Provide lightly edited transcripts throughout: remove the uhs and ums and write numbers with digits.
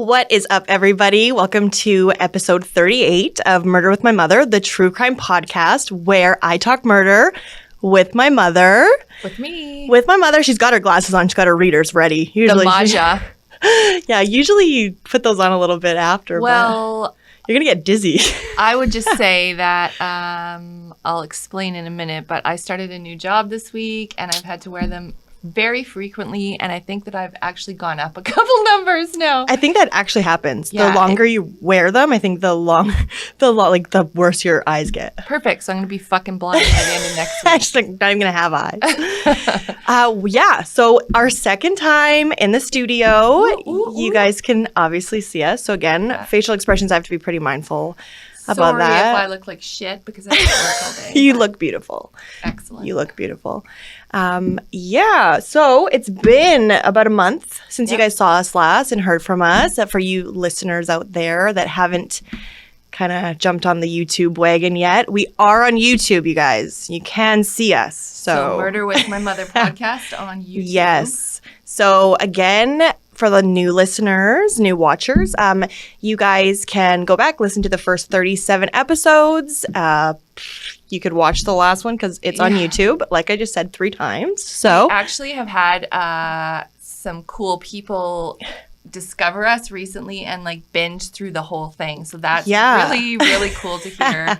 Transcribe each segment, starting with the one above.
What is up, everybody? Welcome to episode 38 of Murder with My Mother, the true crime podcast where I talk murder with my mother. With me. With my mother. She's got her glasses on. She's got her readers ready. Usually, the Maja. Yeah, usually you put those on a little bit after. Well, you're going to get dizzy. I would just say that I'll explain in a minute, but I started a new job this week and I've had to wear them very frequently, and I think that I've actually gone up a couple numbers now. I think that actually happens. Yeah, the longer you wear them, I think the worse your eyes get. Perfect. So I'm going to be fucking blind by the end of next week. I'm just not even going to have eyes. Yeah. So our second time in the studio, you guys can obviously see us. So again, facial expressions, I have to be pretty mindful about that. Sorry if I look like shit because I have to work all day. You look beautiful. Excellent. You look beautiful. Yeah, so it's been about a month since you guys saw us last and heard from us. For you listeners out there that haven't kind of jumped on the YouTube wagon yet, we are on YouTube, you guys. You can see us. So Murder with My Mother podcast on YouTube. Yes. So again, for the new listeners, new watchers, you guys can go back, listen to the first 37 episodes. You could watch the last one because it's on YouTube, like I just said 3 times. So we actually have had some cool people discover us recently and like binge through the whole thing. So that's really, really cool to hear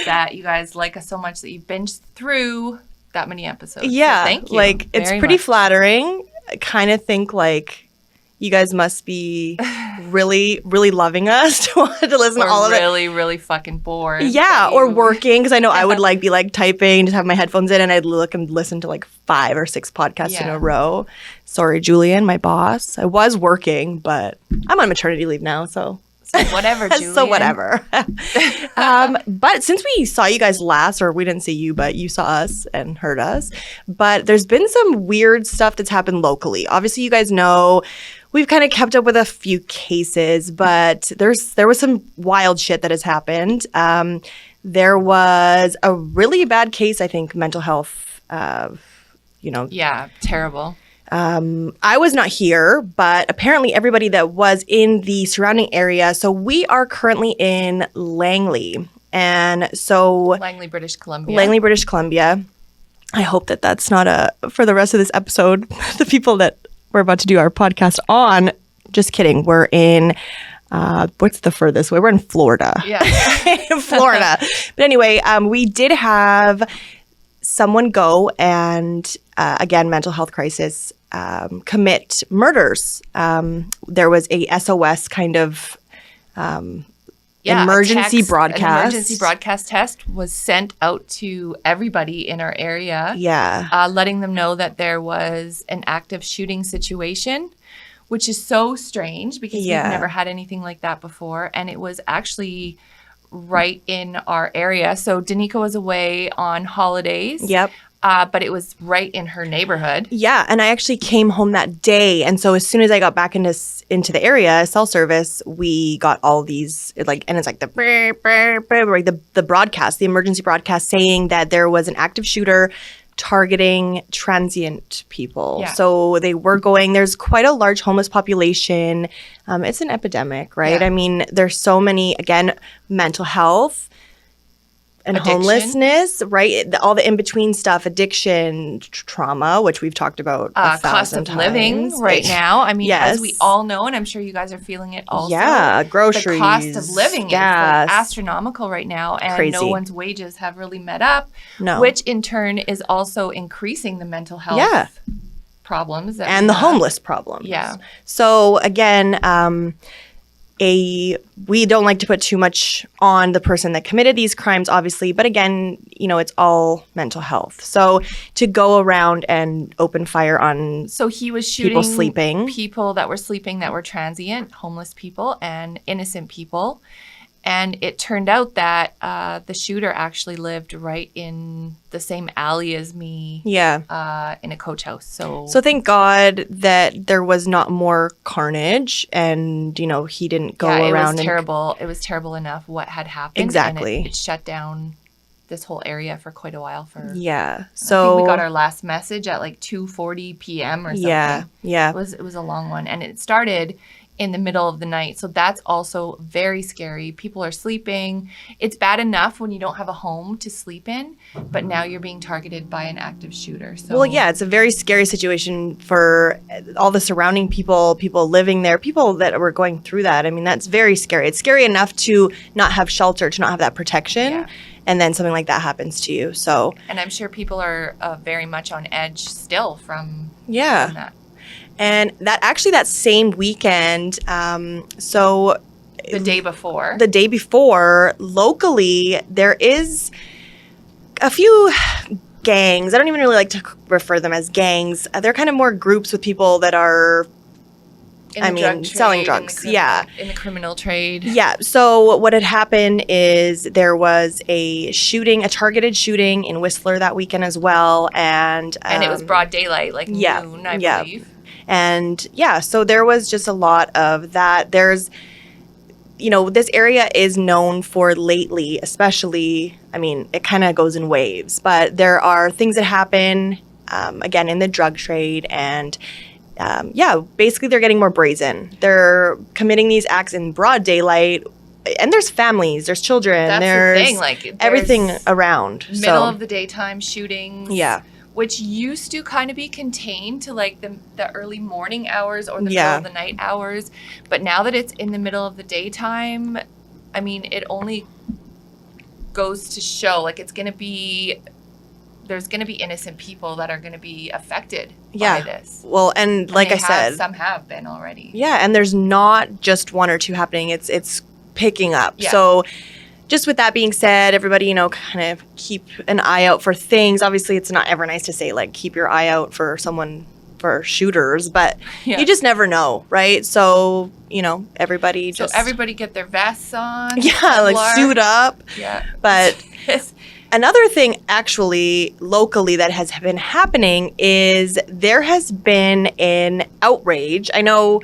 that you guys like us so much that you binged through that many episodes. Yeah, so thank you. Like it's pretty flattering. I kind of think like you guys must be really, really loving us to want to listen to all of it. Really, really fucking bored. Yeah, or working, because I know I would be typing, just have my headphones in, and I'd look and listen to like 5 or 6 podcasts in a row. Sorry, Julian, my boss. I was working, but I'm on maternity leave now, so whatever, Julian. So whatever. But since we saw you guys last, or we didn't see you, but you saw us and heard us, but there's been some weird stuff that's happened locally. Obviously, you guys know we've kind of kept up with a few cases, but there was some wild shit that has happened. There was a really bad case, I think, mental health, Yeah, terrible. I was not here, but apparently everybody that was in the surrounding area. So we are currently in Langley. And so Langley, British Columbia. Langley, British Columbia. I hope that that's not for the rest of this episode, the people that we're about to do our podcast on. Just kidding. We're in, what's the furthest way? We're in Florida. Yeah. In Florida. But anyway, we did have someone go and, again, mental health crisis, commit murders. There was a SOS kind of emergency broadcast. An emergency broadcast test was sent out to everybody in our area. Yeah. Letting them know that there was an active shooting situation, which is so strange because we've never had anything like that before. And it was actually right in our area. So Denika was away on holidays. Yep. But it was right in her neighborhood. Yeah, and I actually came home that day, and so as soon as I got back into the area, cell service, we got all these and it's like the broadcast, the emergency broadcast, saying that there was an active shooter targeting transient people. Yeah. So they were going. There's quite a large homeless population. It's an epidemic, right? Yeah. I mean, there's so many, again, mental health and addiction. Homelessness, right? All the in-between stuff, addiction, trauma, which we've talked about cost of living right now. I mean, as we all know, and I'm sure you guys are feeling it also. Yeah, groceries. The cost of living is astronomical right now, and crazy. No one's wages have really met up, no. Which in turn is also increasing the mental health problems. And the homeless problems. Yeah. So again, we don't like to put too much on the person that committed these crimes, obviously, but again, it's all mental health. So to go around and open fire on he was shooting people that were sleeping, that were transient, homeless people and innocent people. And it turned out that the shooter actually lived right in the same alley as me. Yeah. In a coach house. So thank God that there was not more carnage, and he didn't go around. It was terrible. It was terrible enough what had happened. Exactly. And it shut down this whole area for quite a while. So I think we got our last message at like 2:40 p.m. or something. Yeah. It was a long one, and it started in the middle of the night. So that's also very scary. People are sleeping. It's bad enough when you don't have a home to sleep in, but now you're being targeted by an active shooter. So, well, yeah, it's a very scary situation for all the surrounding people living there, people that were going through that. I mean, that's very scary. It's scary enough to not have shelter, to not have that protection. Yeah. And then something like that happens to you. So, and I'm sure people are very much on edge still from that. And that same weekend, so the day before, locally, there is a few gangs. I don't even really like to refer them as gangs. They're kind of more groups with people that are, selling drugs. In the criminal trade. Yeah. So what had happened is there was a targeted shooting in Whistler that weekend as well. And it was broad daylight, like noon, I believe. And so there was just a lot of that. There's, this area is known for lately, especially, it kind of goes in waves, but there are things that happen, again, in the drug trade. And basically they're getting more brazen. They're committing these acts in broad daylight. And there's families, there's children, there's the thing. Like, everything around. Middle of the daytime shootings. Yeah. Which used to kind of be contained to like the early morning hours or the middle of the night hours. But now that it's in the middle of the daytime, it only goes to show like there's going to be innocent people that are going to be affected by this. Well, and like I said, some have been already. Yeah, and there's not just one or two happening. It's picking up. Yeah. So just with that being said, everybody, kind of keep an eye out for things. Obviously, it's not ever nice to say, like, keep your eye out for shooters, but you just never know, right? So, everybody everybody get their vests on. Yeah, like suit up. Yeah. But another thing, actually, locally that has been happening is there has been an outrage. I know,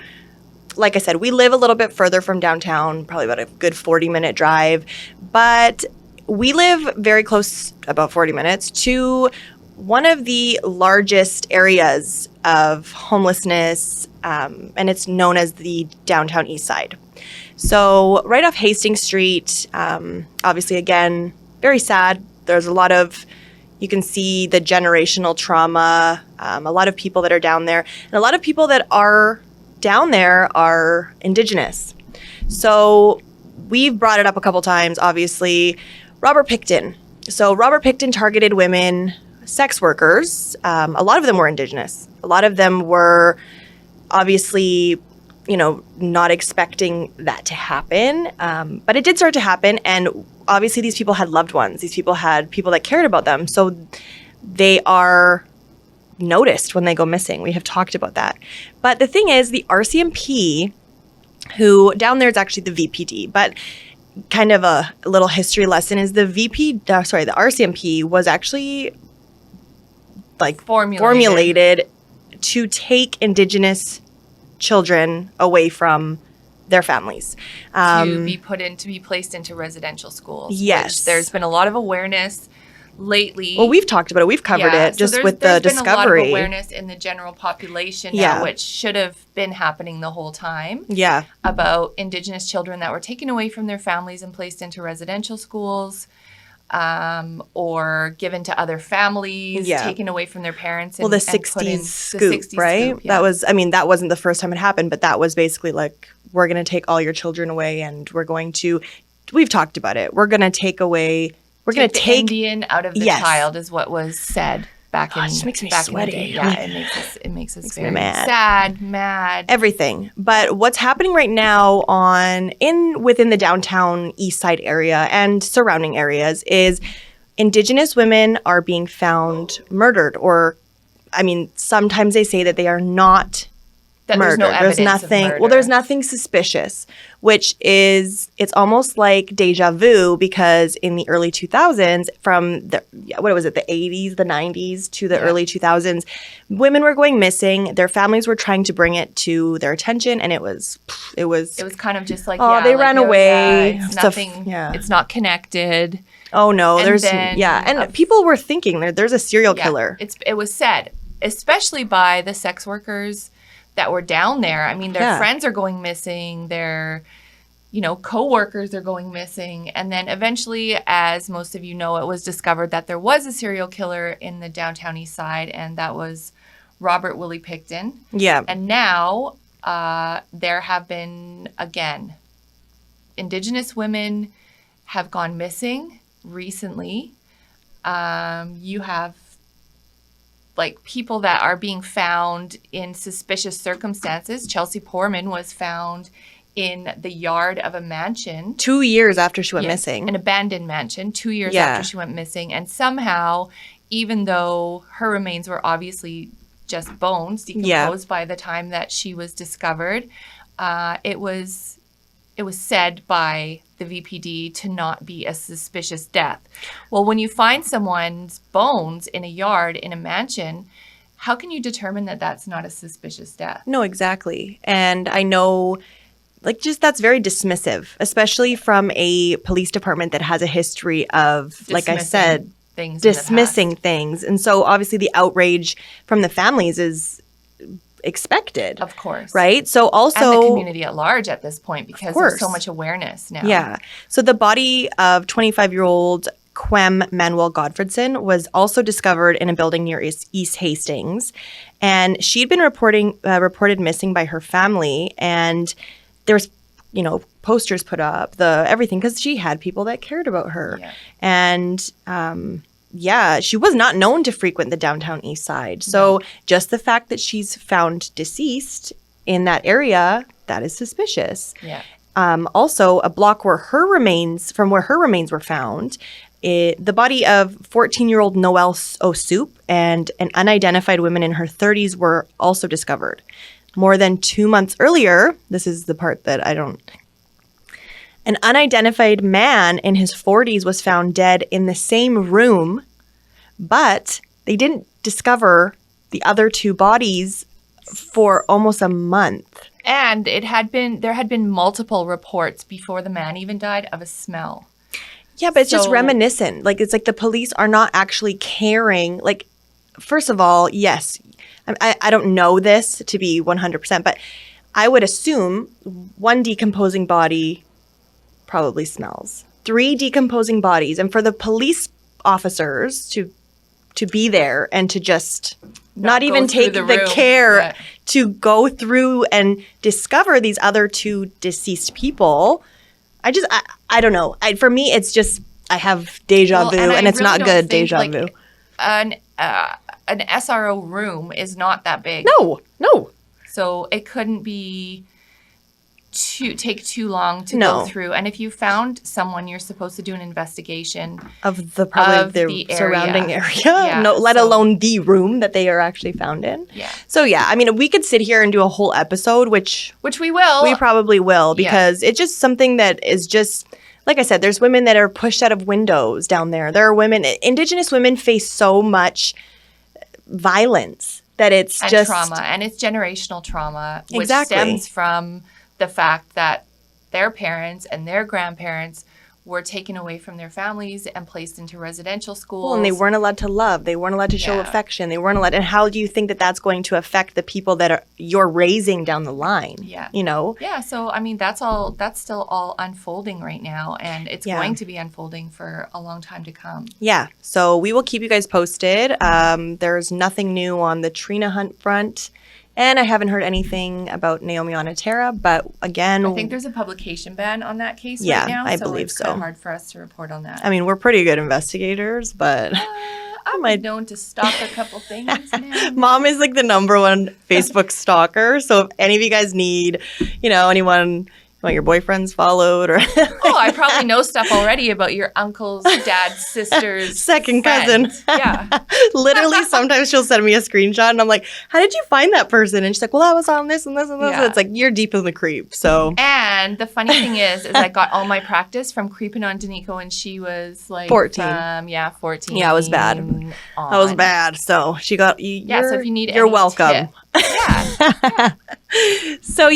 like I said, we live a little bit further from downtown, probably about a good 40-minute drive, but we live very close, about 40 minutes, to one of the largest areas of homelessness, and it's known as the downtown east side. So right off Hastings Street, obviously, again, very sad. There's a lot of, you can see the generational trauma, a lot of people that are down there, and a lot of people that are down there are Indigenous. So we've brought it up a couple times, obviously. Robert Pickton. So Robert Pickton targeted women, sex workers. A lot of them were Indigenous. A lot of them were obviously, not expecting that to happen. But it did start to happen. And obviously these people had loved ones. These people had people that cared about them. So they are noticed when they go missing. We have talked about that. But the thing is, the RCMP, who down there is actually the VPD, but kind of a little history lesson is the RCMP was actually like formulated to take Indigenous children away from their families. To be placed into residential schools. Yes. Which there's been a lot of awareness lately. Well, we've talked about it. We've covered it just with the discovery. There's been a lot of awareness in the general population now, which should have been happening the whole time. Yeah. About Indigenous children that were taken away from their families and placed into residential schools, or given to other families, taken away from their parents. The 60s scoop, right? That was, that wasn't the first time it happened, but that was basically like, we're going to take all your children away and we've talked about it. We're going to take away... We're going to take Indian out of the child is what was said back in it just makes me back sweaty. In the day. Yeah, it makes us very mad. Sad, mad. Everything. But what's happening right now within the downtown east side area and surrounding areas is Indigenous women are being found murdered, or sometimes they say that they are not that murdered. There's no evidence nothing. Of murder. Well, there's nothing suspicious, which is, it's almost like deja vu, because in the early 2000s, from the 80s, the 90s to the early 2000s, women were going missing. Their families were trying to bring it to their attention, and it was kind of just like, they ran away. It's nothing. It's not connected. Oh no, and people were thinking there's a serial killer. It was said, especially by the sex workers, that were down there. I mean, their friends are going missing. Their, co-workers are going missing. And then eventually, as most of you know, it was discovered that there was a serial killer in the downtown east side, and that was Robert Willie Picton. Yeah. And now there have been, again, Indigenous women have gone missing recently. You have people that are being found in suspicious circumstances. Chelsea Poorman was found in the yard of a mansion. 2 years after she went missing. An abandoned mansion, 2 years after she went missing. And somehow, even though her remains were obviously just bones, decomposed by the time that she was discovered, it was said by the VPD to not be a suspicious death. Well, when you find someone's bones in a yard in a mansion, how can you determine that that's not a suspicious death? No, exactly. And I know, that's very dismissive, especially from a police department that has a history of, like I said, dismissing things. And so obviously the outrage from the families is expected. Of course. Right? So also... And the community at large at this point, because there's so much awareness now. Yeah. So the body of 25-year-old Quem Manuel Godfredson was also discovered in a building near East Hastings. And she'd been reported missing by her family. And there was, posters put up, everything, because she had people that cared about her. Yeah. And... she was not known to frequent the downtown east side. So just the fact that she's found deceased in that area, that is suspicious. Yeah. Also, a block where her remains were found, the body of 14-year-old Noelle O'Soup and an unidentified woman in her 30s were also discovered. More than 2 months earlier, this is the part that I don't... An unidentified man in his 40s was found dead in the same room, but they didn't discover the other two bodies for almost a month. And there had been multiple reports before the man even died of a smell. Yeah, but it's just reminiscent. It's like the police are not actually caring. First of all, yes, I don't know this to be 100%, but I would assume one decomposing body probably smells. 3 decomposing bodies. And for the police officers to be there and to just not even take the care to go through and discover these other 2 deceased people, I don't know. For me, it's just, I have deja vu, and it's really not good deja vu. An SRO room is not that big. No. So it couldn't take too long to go through. And if you found someone, you're supposed to do an investigation of the surrounding area. Yeah, let alone the room that they are actually found in. Yeah. So we could sit here and do a whole episode, which we will. We probably will, because it's just something that is just, like I said, there's women that are pushed out of windows down there. There are women, Indigenous women face so much violence that it's just trauma, and it's generational trauma, which stems from the fact that their parents and their grandparents were taken away from their families and placed into residential schools. Well, and they weren't allowed to love. They weren't allowed to show affection. They weren't allowed. And how do you think that that's going to affect the people that you're raising down the line? Yeah. Yeah. So, that's still all unfolding right now. And it's going to be unfolding for a long time to come. Yeah. So we will keep you guys posted. There's nothing new on the Trina Hunt front. And I haven't heard anything about Naomi Onatera, but again... I think there's a publication ban on that case right now. I believe so. It's kind of hard for us to report on that. We're pretty good investigators, but... I'm known to stalk a couple things, man. Mom is the #1 Facebook stalker, so if any of you guys need, anyone... want your boyfriends followed or I probably know stuff already about your uncle's dad's sister's second friend. cousin. Yeah. Literally sometimes she'll send me a screenshot and I'm like, how did you find that person? And she's like, well, I was on this and this and this. Yeah. And it's like, you're deep in the creep. So and the funny thing is I got all my practice from creeping on Denika when she was 14. 14. Yeah, it was bad. That was bad. So she got you. Yeah, so if you need you're welcome. Yeah. So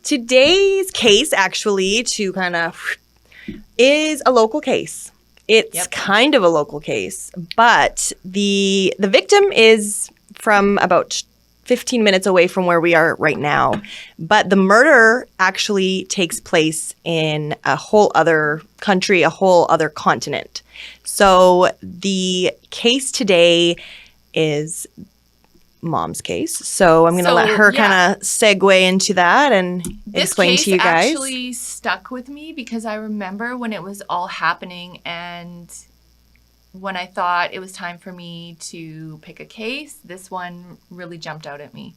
today's case, actually, to kind of is a local case. It's kind of a local case, but the victim is from about 15 minutes away from where we are right now. But the murder actually takes place in a whole other country, a whole other continent. So the case today is Mom's case. So I'm going to let her kind of segue into that and explain to you guys. This case actually stuck with me because I remember when it was all happening and when I thought it was time for me to pick a case, this one really jumped out at me.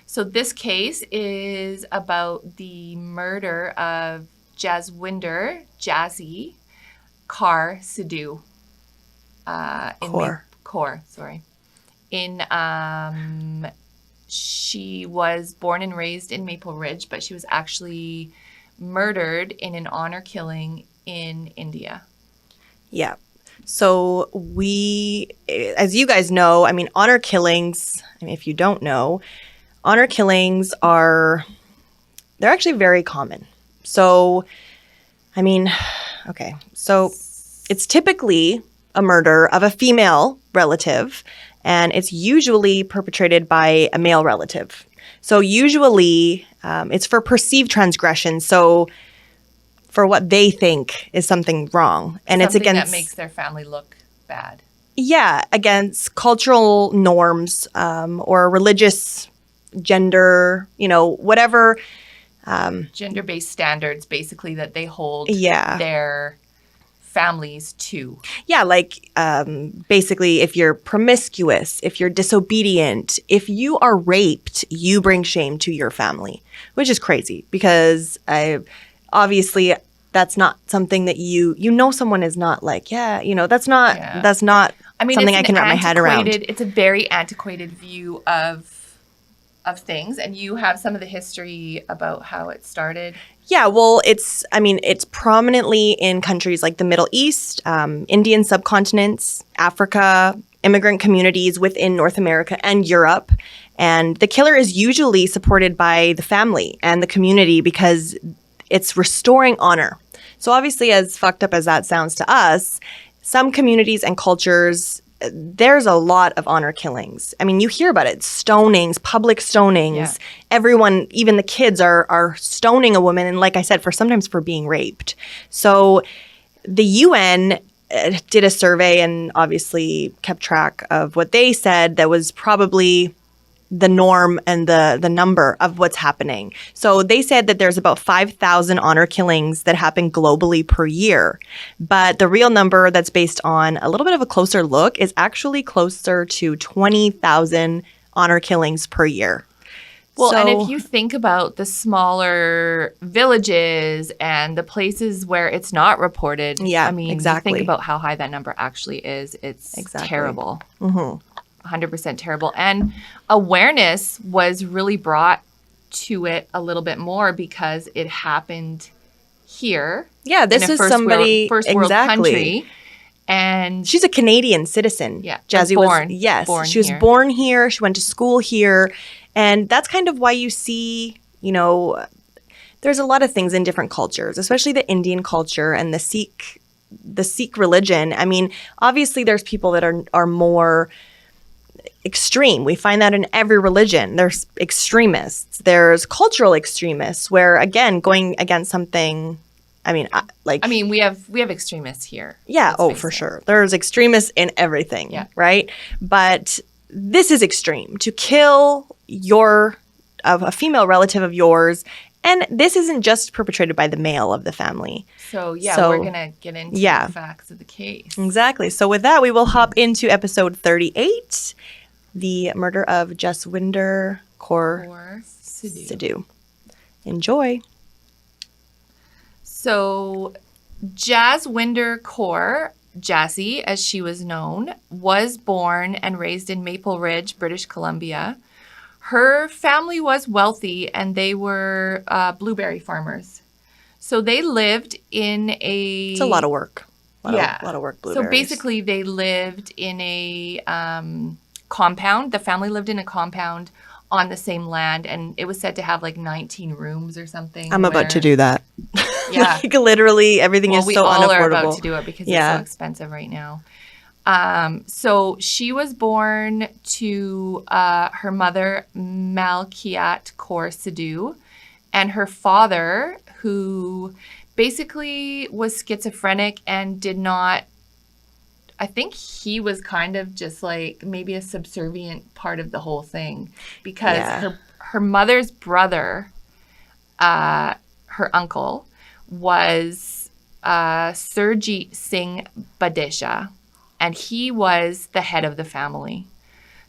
So this case is about the murder of Jaswinder Jassi Sidhu. She was born and raised in Maple Ridge, but she was actually murdered in an honor killing in India. Yeah. So as you guys know, I mean, honor killings, I mean, if you don't know, honor killings they're actually very common. So, I mean, okay. So it's typically a murder of a female relative, and it's usually perpetrated by a male relative. So usually it's for perceived transgression. So for what they think is something wrong. And something it's against... that makes their family look bad. Yeah, against cultural norms or religious, gender, whatever. Gender-based standards, basically, that they hold their families to. Yeah, like basically if you're promiscuous, if you're disobedient, if you are raped, you bring shame to your family, which is crazy because obviously that's not something that someone is not like, that's not something I can wrap my head around. It's a very antiquated view of things, and you have some of the history about how it started. Yeah, well, it's prominently in countries like the Middle East, Indian subcontinents, Africa, immigrant communities within North America and Europe. And the killer is usually supported by the family and the community because it's restoring honor. So obviously, as fucked up as that sounds to us, some communities and cultures, there's a lot of honor killings. I mean, you hear about it. Stonings, public stonings. Yeah. Everyone, even the kids are stoning a woman. And like I said, sometimes for being raped. So the UN did a survey and obviously kept track of what they said that was probably the norm and the number of what's happening. So they said that there's about 5,000 honor killings that happen globally per year. But the real number that's based on a little bit of a closer look is actually closer to 20,000 honor killings per year. Well, and if you think about the smaller villages and the places where it's not reported, exactly. You think about how high that number actually is. It's terrible. Mm-hmm. 100% terrible. And awareness was really brought to it a little bit more because it happened here. Yeah, this is somebody first world country. And she's a Canadian citizen. Yeah, Jassi was she was born here. She went to school here. And that's kind of why you see, there's a lot of things in different cultures, especially the Indian culture and the Sikh religion. I mean, obviously there's people that are more extreme. We find that in every religion. There's extremists. There's cultural extremists where, again, going against something, we have extremists here. Yeah, for sure. There's extremists in everything, right? But this is extreme. To kill a female relative of yours, and this isn't just perpetrated by the male of the family. So we're going to get into the facts of the case. Exactly. So with that, we will hop into episode 38, the murder of Jaswinder Kaur Sidhu. Enjoy. So Jaswinder Kaur Jassi, as she was known, was born and raised in Maple Ridge, British Columbia. Her family was wealthy and they were blueberry farmers. So they lived in a... It's a lot of work. A lot of work, blueberries. So basically they lived in a compound. The family lived in a compound on the same land, and it was said to have like 19 rooms or something. I'm about to do that. Yeah. Like literally everything is so unaffordable. We all are about to do it because it's so expensive right now. So she was born to her mother, Malkiat Kaur Sidhu, and her father, who basically was schizophrenic and did not, I think he was kind of just like maybe a subservient part of the whole thing, because her mother's brother, her uncle, was Surjit Singh Badesha, and he was the head of the family.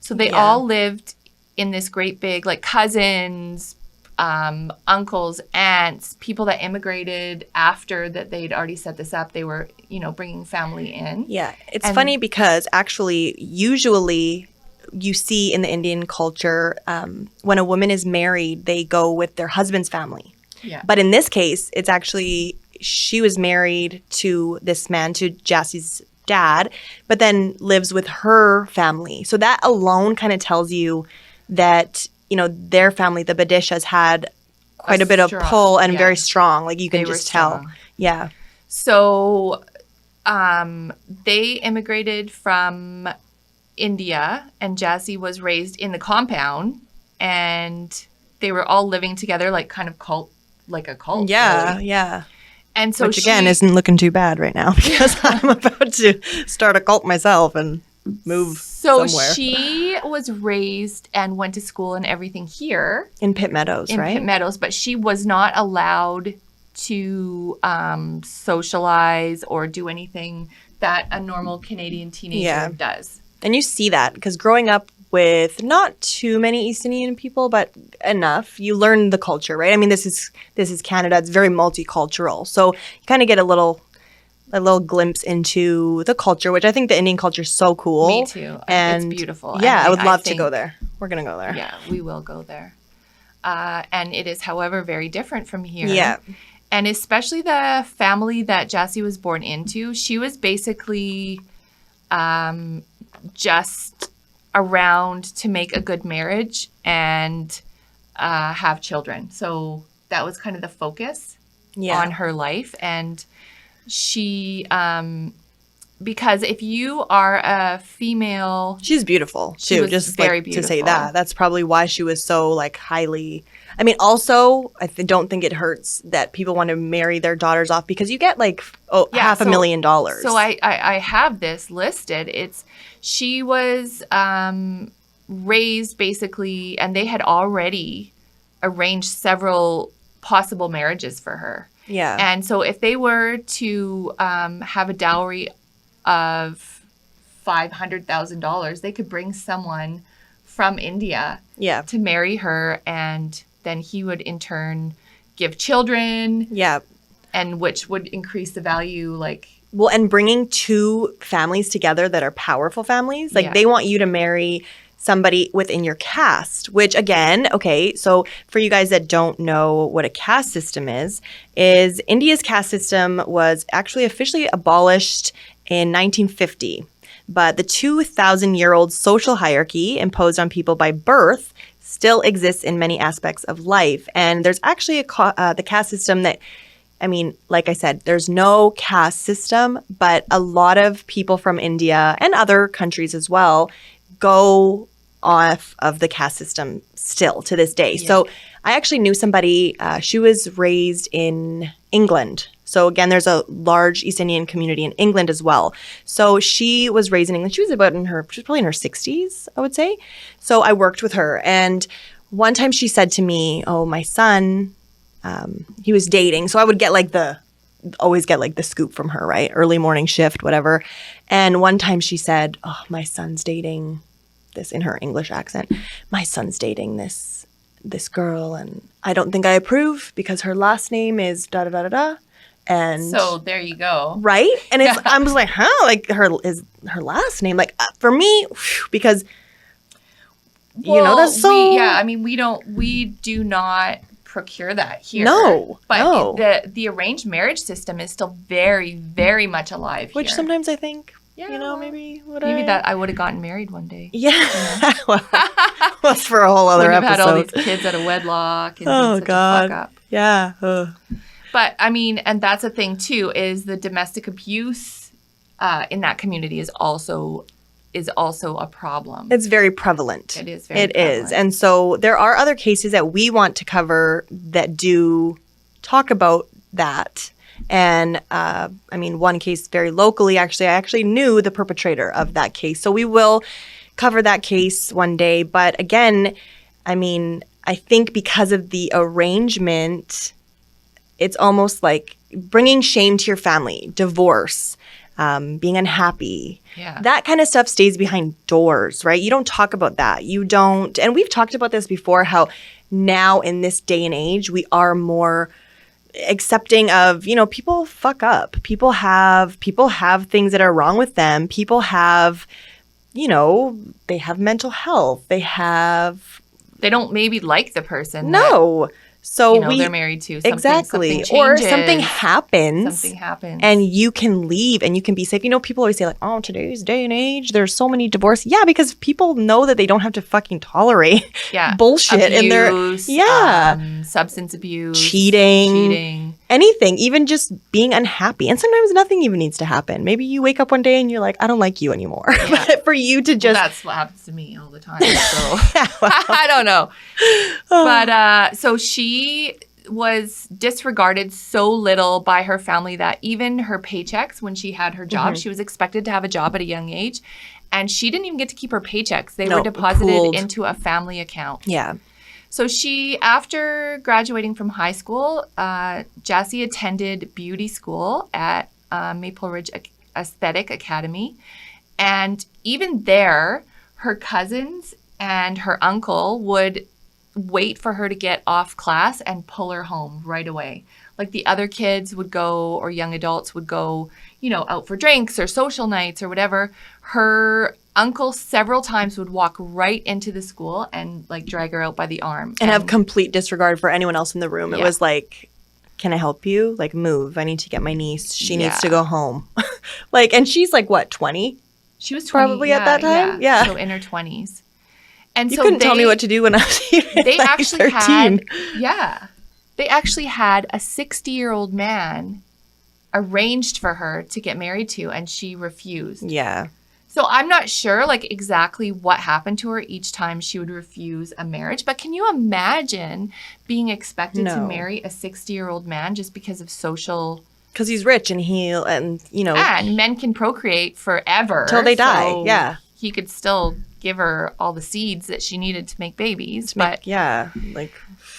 So they all lived in this great big, like, cousins, uncles, aunts, people that immigrated after that they'd already set this up. They were, bringing family in. Yeah. It's funny because actually, usually you see in the Indian culture, when a woman is married, they go with their husband's family. Yeah. But in this case, it's actually, she was married to this man, to Jassi's dad, but then lives with her family. So that alone kind of tells you that, their family, the Badeshas, had quite a bit of pull and very strong. Like, you can just tell. Yeah. So they immigrated from India, and Jassi was raised in the compound, and they were all living together, like kind of a cult. Yeah, really. yeah. And so which again isn't looking too bad right now, because I'm about to start a cult myself and move somewhere. So she was raised and went to school and everything here. In Pitt Meadows, right? In Pitt Meadows, but she was not allowed to socialize or do anything that a normal Canadian teenager does. And you see that because growing up with not too many East Indian people, but enough, you learn the culture, right? I mean, this is Canada. It's very multicultural. So you kind of get a little glimpse into the culture, which I think the Indian culture is so cool. Me too. And it's beautiful. Yeah, I would love to go there. We're going to go there. Yeah, we will go there. And it is, however, very different from here. Yeah. And especially the family that Jassi was born into, she was basically just around to make a good marriage and have children. So that was kind of the focus on her life. And she, because if you are a female... She's beautiful, too. Just very beautiful. To say that. That's probably why she was so, like, highly... I mean, also, I don't think it hurts that people want to marry their daughters off because you get, like, $500,000. So I have this listed. She was raised, basically, and they had already arranged several possible marriages for her. Yeah. And so if they were to have a dowry of $500,000, they could bring someone from India to marry her, and then he would in turn give children. Yeah. And which would increase the value, like... Well, and bringing two families together that are powerful families. Like, they want you to marry somebody within your caste, which again, okay, so for you guys that don't know what a caste system is India's caste system was actually officially abolished in 1950. But the 2,000-year-old social hierarchy imposed on people by birth still exists in many aspects of life. And there's actually the caste system that, I mean, like I said, there's no caste system, but a lot of people from India and other countries as well go off of the caste system still to this day. Yeah. So I actually knew somebody, she was raised in England. So again, there's a large East Indian community in England as well. So she was raised in England. She was probably in her 60s, I would say. So I worked with her. And one time she said to me, oh, my son, he was dating. So I would always get the scoop from her, right? Early morning shift, whatever. And one time she said, oh, my son's dating this, in her English accent, my son's dating this girl, and I don't think I approve because her last name is da-da-da-da-da. And so there you go. Right? And I was like, huh? Like, her last name. Like, for me, because, that's so... we do not procure that here. No. But the arranged marriage system is still very, very much alive here. Which sometimes I think... Yeah, maybe that I would have gotten married one day. Yeah. Well, that's for a whole other episode. Had all these kids out of wedlock and God. Fuck up. Yeah. But I mean, and that's a thing too, is the domestic abuse in that community is also a problem. It's very prevalent. It is very prevalent. And so there are other cases that we want to cover that do talk about that. And I mean, one case very locally, actually, I actually knew the perpetrator of that case. So we will cover that case one day. But again, I mean, I think because of the arrangement, it's almost like bringing shame to your family, divorce, being unhappy. Yeah. That kind of stuff stays behind doors, right? You don't talk about that. You don't. And we've talked about this before, how now in this day and age, we are more accepting of, you know, people fuck up. People have things that are wrong with them. People have, you know, they have mental health. They don't maybe like the person. No. So they're married to. Exactly. Something or changes, something happens. And you can leave and you can be safe. You know, people always say like, oh, today's day and age, there's so many divorces. Yeah, because people know that they don't have to fucking tolerate bullshit in their substance abuse, cheating, anything, even just being unhappy. And sometimes nothing even needs to happen. Maybe you wake up one day and you're like, I don't like you anymore. Yeah. But for you to just that's what happens to me all the time. So I don't know. But so she was disregarded so little by her family that even her paychecks, when she had her job, she was expected to have a job at a young age, and she didn't even get to keep her paychecks. They were deposited into a family account. Yeah. So she, after graduating from high school, Jassi attended beauty school at Maple Ridge Aesthetic Academy. And even there, her cousins and her uncle would wait for her to get off class and pull her home right away. Like the other kids would go, or young adults would go, you know, out for drinks or social nights or whatever. Her uncle several times would walk right into the school and like drag her out by the arm. And have complete disregard for anyone else in the room. It was like, can I help you? Like, move. I need to get my niece. She needs to go home. Like, and she's like, what, 20? She was 20, probably at that time? Yeah. So in her 20s. And you couldn't tell me what to do when I was they like actually 13. They actually had a 60-year-old man arranged for her to get married to, and she refused. Yeah. So I'm not sure like exactly what happened to her each time she would refuse a marriage, but can you imagine being expected to marry a 60-year-old man just because of social? Because he's rich and and men can procreate forever till they die. So yeah. He could still give her all the seeds that she needed to make babies.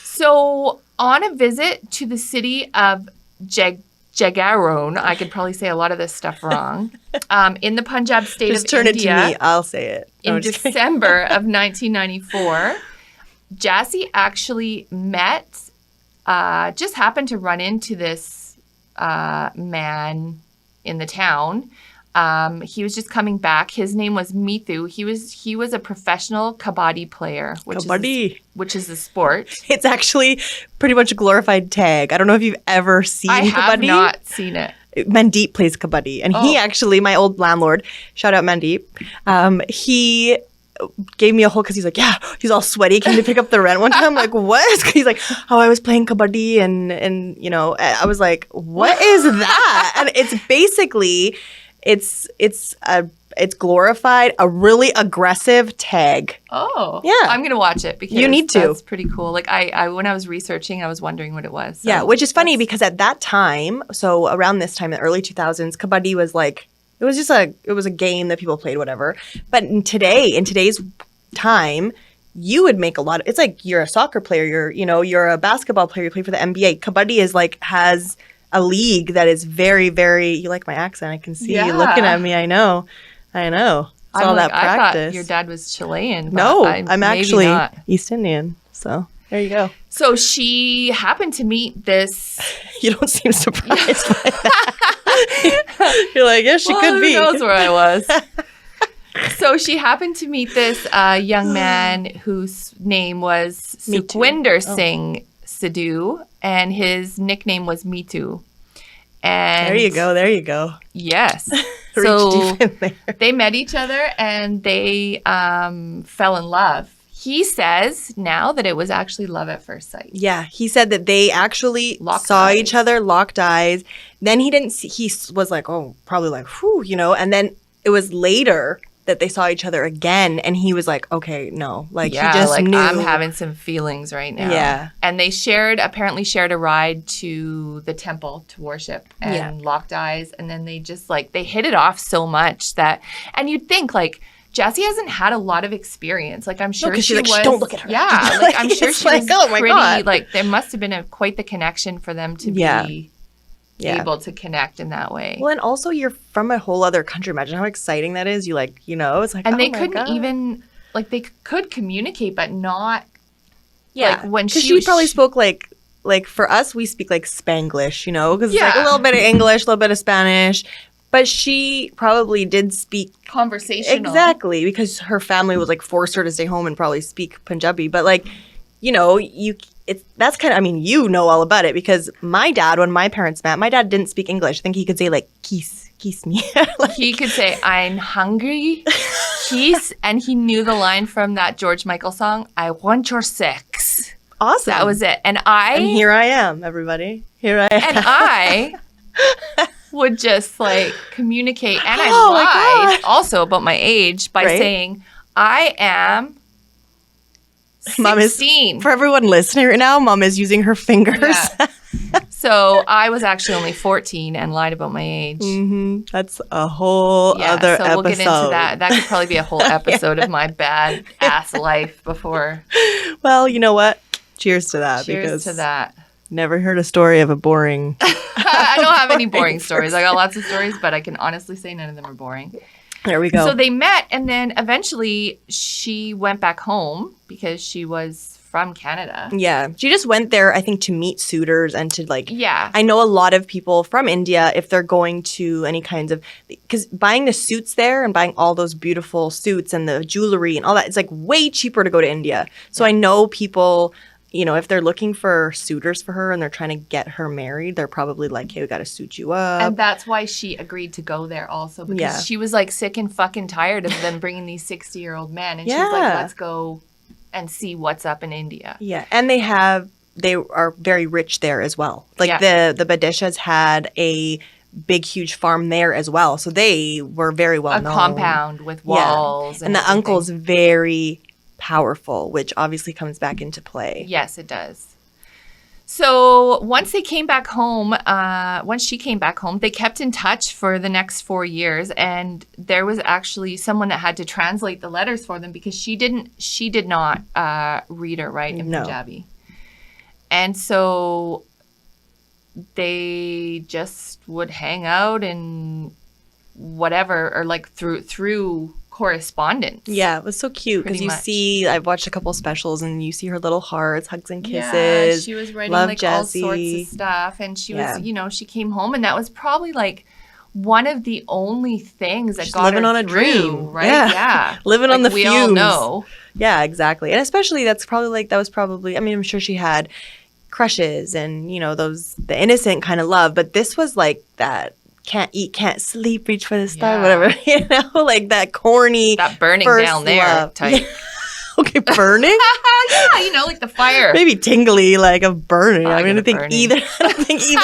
So on a visit to the city of Jagaron, I could probably say a lot of this stuff wrong, in the Punjab state just of India. Just turn it to me. I'll say it. In December of 1994, Jassi actually just happened to run into this man in the town. He was just coming back. His name was Mithu. He was a professional kabaddi player, which is a sport. It's actually pretty much a glorified tag. I don't know if you've ever seen kabaddi. I have not seen it. Mandeep plays kabaddi, and he actually, my old landlord, shout out Mandeep, he gave me a whole, because he's like, yeah, he's all sweaty, came to pick up the rent one time. I'm like, what? He's like, oh, I was playing kabaddi, and you know, I was like, what is that? And it's basically, it's glorified, a really aggressive tag. Oh. Yeah. I'm going to watch it because you need to. That's pretty cool. Like I when I was researching, I was wondering what it was. So yeah, which is funny because at that time, so around this time, in the early 2000s, kabaddi was like, it was a game that people played, whatever. But in today's time, you would make a lot of, it's like you're a soccer player, you're a basketball player, you play for the NBA. Kabaddi has a league that is very, very, you like my accent, I can see you looking at me, I know. It's all that practice. I thought your dad was Chilean. No, I'm actually East Indian. So there you go. So she happened to meet this. You don't seem surprised by that. You're like, yeah, she could be. Who knows where I was. So she happened to meet this young man whose name was Sukhwinder Singh Sidhu, and his nickname was Mithu. And there you go. Yes. So they met each other and they fell in love. He says now that it was actually love at first sight. Yeah, he said that they actually Locked saw eyes. each other, locked eyes. Then he didn't see, he was like, oh, probably like, whew, you know, and then it was later that they saw each other again, and he was like, okay, no, like Yeah, he just like knew. I'm having some feelings right now. Yeah. And they apparently shared a ride to the temple to worship and locked eyes. And then they just like, they hit it off so much that, and you'd think like, Jassi hasn't had a lot of experience. Like I'm sure she's like, was. don't look at her. Yeah, like I'm sure It's she was oh my pretty. God. Like there must have been quite the connection for them to be able to connect in that way. Well, and also you're from a whole other country. Imagine how exciting that is. You like, you know, it's like, and oh they my couldn't God. even like they could communicate, but not. Yeah, like when she probably spoke like for us we speak like Spanglish, you know, because it's like a little bit of English, a little bit of Spanish. But she probably did speak conversational. Exactly, because her family was like forced her to stay home and probably speak Punjabi. But like, you know, that's kind of, I mean, you know all about it because my dad, when my parents met, my dad didn't speak English. I think he could say like kiss me. Like, he could say I'm hungry, kiss, and he knew the line from that George Michael song, I want your sex. Awesome. That was it. And here I am, everybody. Here I am. And I would just like communicate, and I lied also about my age by saying I am 16. Mom is, for everyone listening right now, Mom is using her fingers. Yeah. So I was actually only 14 and lied about my age. Mm-hmm. That's a whole other episode. We'll get into that. That could probably be a whole episode of my bad ass life before. Well, you know what? Cheers to that. Cheers to that. Never heard a story of a boring. I don't have any boring stories. I got lots of stories, but I can honestly say none of them are boring. There we go. So they met, and then eventually she went back home because she was from Canada. Yeah. She just went there, I think, to meet suitors and to like. Yeah. I know a lot of people from India, if they're going to any kinds of. Because buying the suits there and buying all those beautiful suits and the jewelry and all that, it's like way cheaper to go to India. So I know people. You know, if they're looking for suitors for her and they're trying to get her married, they're probably like, hey, we got to suit you up. And that's why she agreed to go there also. Because she was like sick and fucking tired of them bringing these 60-year-old men. And she was like, let's go and see what's up in India. Yeah. And they are very rich there as well. Like the Badishas had a big, huge farm there as well. So they were very well known. A compound with walls. And the uncle's very powerful, which obviously comes back into play. Yes, it does. So once she came back home, they kept in touch for the next 4 years, and there was actually someone that had to translate the letters for them because she did not read or write in Punjabi. And so they just would hang out and whatever, or like through correspondence. Yeah, it was so cute because I've watched a couple specials and you see her little hearts, hugs and kisses. Yeah, she was writing Love like Jassi. all sorts of stuff, and she was, you know, she came home and that was probably like one of the only things that She's got living her on a through, dream, right? Yeah, living on the we fumes. all know. Yeah, exactly, and especially that was probably. I mean, I'm sure she had crushes and you know the innocent kind of love, but this was like that. Can't eat, can't sleep, reach for the star, whatever, you know, like that corny, that burning down there type. Okay, burning? Yeah, you know, like the fire. Maybe tingly, like of burning. I don't think burning. either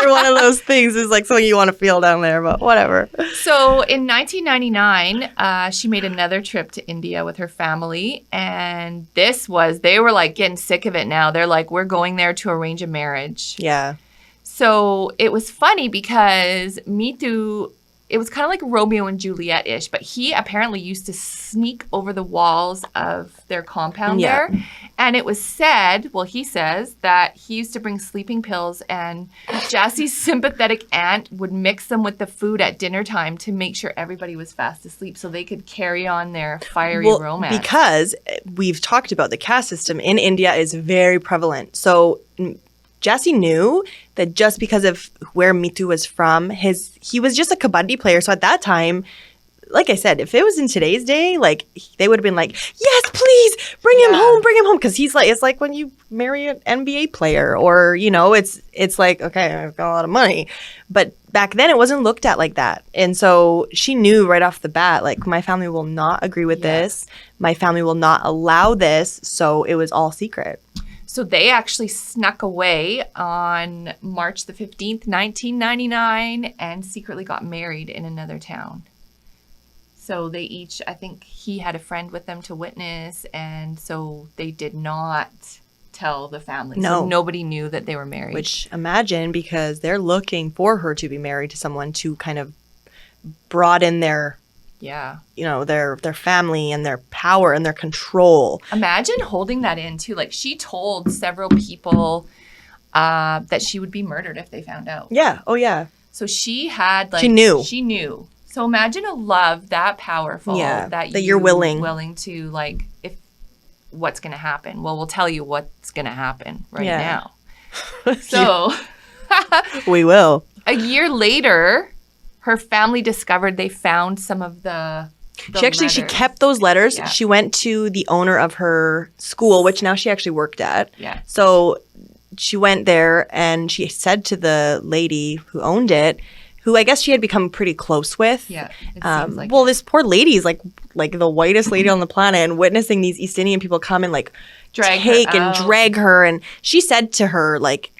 one of those things is like something you want to feel down there, but whatever. So in 1999, she made another trip to India with her family, and they were like getting sick of it now. They're like, we're going there to arrange a marriage. Yeah. So it was funny because Mitu, it was kind of like Romeo and Juliet-ish, but he apparently used to sneak over the walls of their compound there. And it was said, well, he says, that he used to bring sleeping pills and Jassi's sympathetic aunt would mix them with the food at dinner time to make sure everybody was fast asleep so they could carry on their fiery romance. Because we've talked about the caste system in India is very prevalent. So Jassi knew that just because of where Mitu was from, he was just a kabaddi player. So at that time, like I said, if it was in today's day, like they would have been like, yes, please bring him home, because he's like, it's like when you marry an NBA player, or it's like, okay, I've got a lot of money, but back then it wasn't looked at like that, and so she knew right off the bat, like, my family will not agree with this, my family will not allow this, so it was all secret. So they actually snuck away on March the 15th, 1999, and secretly got married in another town. So they each, I think he had a friend with them to witness, and so they did not tell the family. No. So nobody knew that they were married. Which, imagine, because they're looking for her to be married to someone to kind of broaden their their family and their power and their control. Imagine holding that in too. Like, she told several people that she would be murdered if they found out. Yeah. Oh, yeah. So she had, like, She knew. So imagine a love that powerful that you're willing to, like, if what's going to happen. Well, we'll tell you what's going to happen now. So we will. A year later, her family discovered they found some of the She kept those letters. Yeah. She went to the owner of her school, which now she actually worked at. Yeah. So she went there and she said to the lady who owned it, who I guess she had become pretty close with. Yeah. It seems like this poor lady is like the whitest lady on the planet, and witnessing these East Indian people come and like drag her. And she said to her, like,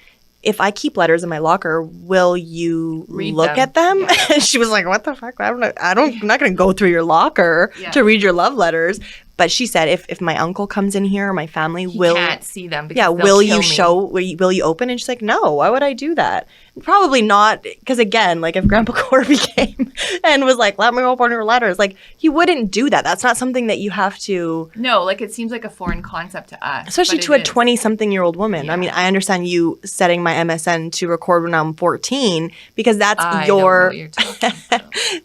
if I keep letters in my locker, will you look at them? Yeah. And she was like, what the fuck? I'm not going to go through your locker to read your love letters. But she said, if my uncle comes in here, or my family can't see them. Because will you open? And she's like, no, why would I do that? Probably not, because again, like, if Grandpa Corby came and was like, let me open your letters, like, he wouldn't do that. That's not something that you have to. No, like, it seems like a foreign concept to us. Especially to a 20-something-year-old woman. Yeah. I mean, I understand you setting my MSN to record when I'm 14, because that's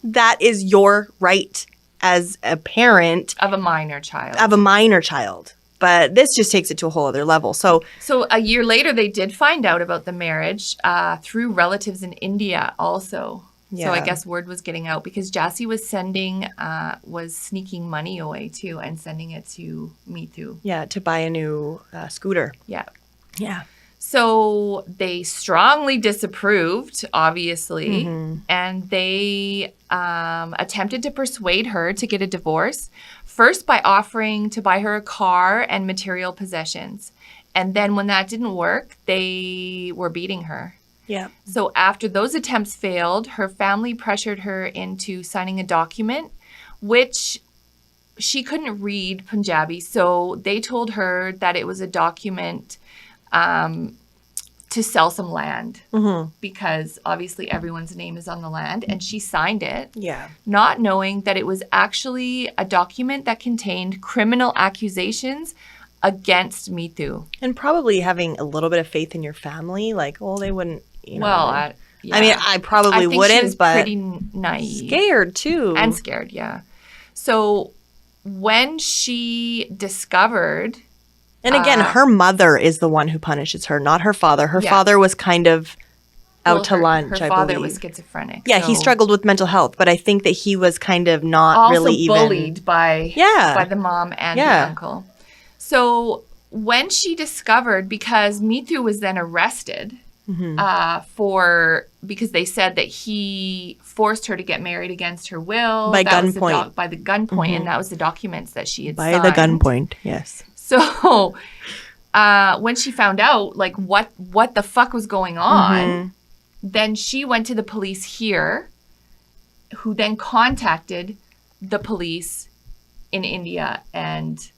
that is your right as a parent of a minor child. But this just takes it to a whole other level. So a year later, they did find out about the marriage through relatives in India also. Yeah. So I guess word was getting out, because Jassi was sneaking money away too and sending it to Mithu. Yeah, to buy a new scooter. Yeah. Yeah. So they strongly disapproved, obviously, and they attempted to persuade her to get a divorce, first by offering to buy her a car and material possessions. And then when that didn't work, they were beating her. Yeah. So after those attempts failed, her family pressured her into signing a document, which she couldn't read Punjabi. So they told her that it was a document to sell some land, because obviously everyone's name is on the land, and she signed it, not knowing that it was actually a document that contained criminal accusations against Mithu. And probably having a little bit of faith in your family, like, well, they wouldn't, I mean, I probably wouldn't, she was but pretty naive. Scared too. And scared, yeah. So when she discovered... And again, her mother is the one who punishes her, not her father. Her father was kind of out to lunch, I believe. Her father was schizophrenic. Yeah, he struggled with mental health, but I think that he was kind of not really even... Also bullied by the mom and the uncle. So when she discovered, because Mithu was then arrested because they said that he forced her to get married against her will. By gunpoint. By the gunpoint, and that was the documents that she had signed. By the gunpoint, yes. So when she found out, like, what the fuck was going on, then she went to the police here, who then contacted the police in India and,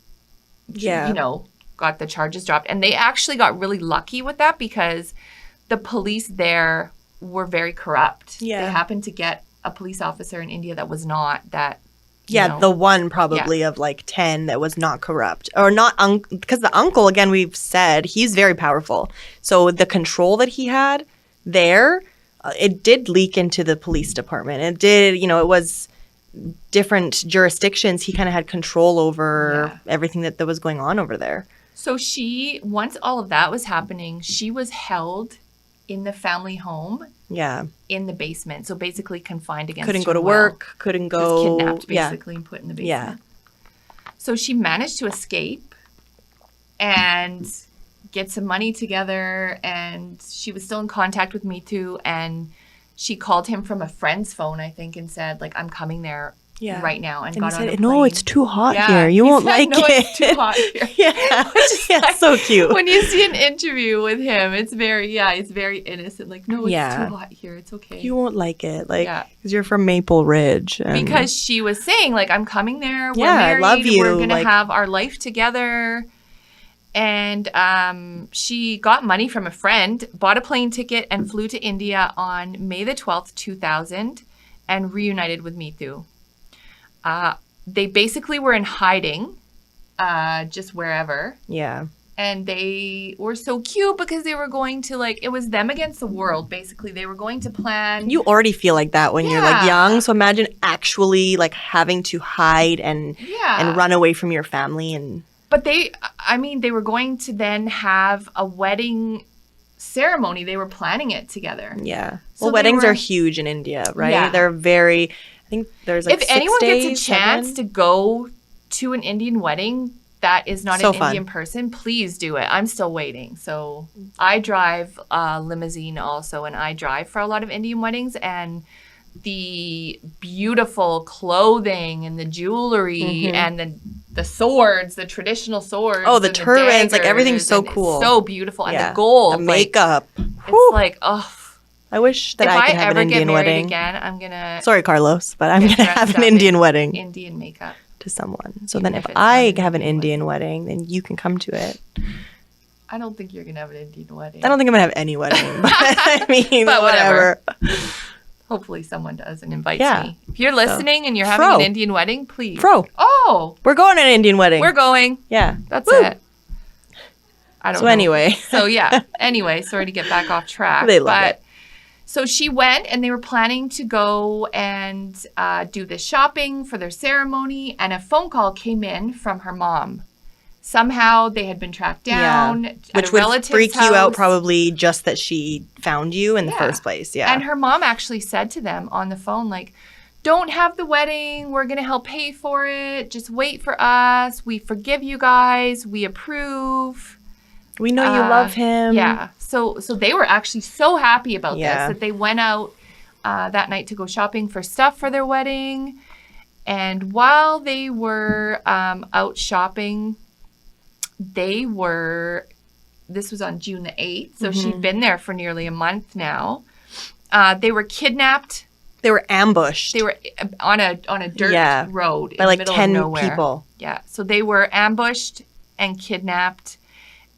got the charges dropped. And they actually got really lucky with that, because the police there were very corrupt. Yeah. They happened to get a police officer in India that was not that... the one probably of like 10 that was not corrupt, or not, because the uncle, again, we've said he's very powerful. So the control that he had there, it did leak into the police department. It did, it was different jurisdictions. He kind of had control over everything that was going on over there. So once all of that was happening, she was held in the family home. Yeah. In the basement. So basically confined against couldn't her go to will. work, couldn't go. Just kidnapped basically and put in the basement. Yeah. So she managed to escape and get some money together, and she was still in contact with Mithu, and she called him from a friend's phone, I think, and said, like, I'm coming there right now, and got on a plane. No, it's too hot here. You won't like no, it. It's too hot here. Yeah, like, so cute. When you see an interview with him, it's very innocent. Like, no, it's too hot here. It's okay. You won't like it, like, because you're from Maple Ridge. Because she was saying, like, I'm coming there. We're married. I love you. We're gonna have our life together. And she got money from a friend, bought a plane ticket, and flew to India on May the 12th, 2000, and reunited with Mithu. They basically were in hiding, just wherever. Yeah. And they were so cute because they were going to, like, it was them against the world, basically. They were going to plan. You already feel like that when you're, like, young. So imagine actually, like, having to hide and run away from your family and... But they were going to then have a wedding ceremony. They were planning it together. Yeah. So well, weddings are huge in India, right? Yeah. They're very, I think there's like 6 days. If anyone gets a chance to go to an Indian wedding that is not an Indian person, please do it. I'm still waiting. So I drive a limousine also, and I drive for a lot of Indian weddings, and the beautiful clothing and the jewelry and the swords, the traditional swords. Oh, the turbans, like everything's so cool. It's so beautiful. And the gold. The makeup. Like, it's like, oh. I wish that I could have an Indian wedding. If I ever get married again, I'm going to... Sorry, Carlos, but I'm going to have an Indian wedding. Indian makeup. To someone. So then if I have an Indian wedding, then you can come to it. I don't think you're going to have an Indian wedding. I don't think I'm going to have any wedding. But I mean, but whatever. Hopefully someone does and invites me. If you're listening and you're having an Indian wedding, please. Oh! We're going to an Indian wedding. We're going. Yeah. That's it. I don't know. Anyway. Anyway, sorry to get back off track. They love it. So she went, and they were planning to go and do this shopping for their ceremony, and a phone call came in from her mom. Somehow they had been tracked down at which a relative's would freak house. You out probably just that she found you in the first place. Yeah. And her mom actually said to them on the phone, like, don't have the wedding. We're going to help pay for it. Just wait for us. We forgive you guys. We approve. We know you love him. Yeah. So they were actually so happy about this that they went out that night to go shopping for stuff for their wedding. And while they were out shopping, this was on June the 8th, so she'd been there for nearly a month now. They were kidnapped. They were ambushed. They were on a dirt road by in like the middle 10 of nowhere. people. Yeah, so they were ambushed and kidnapped,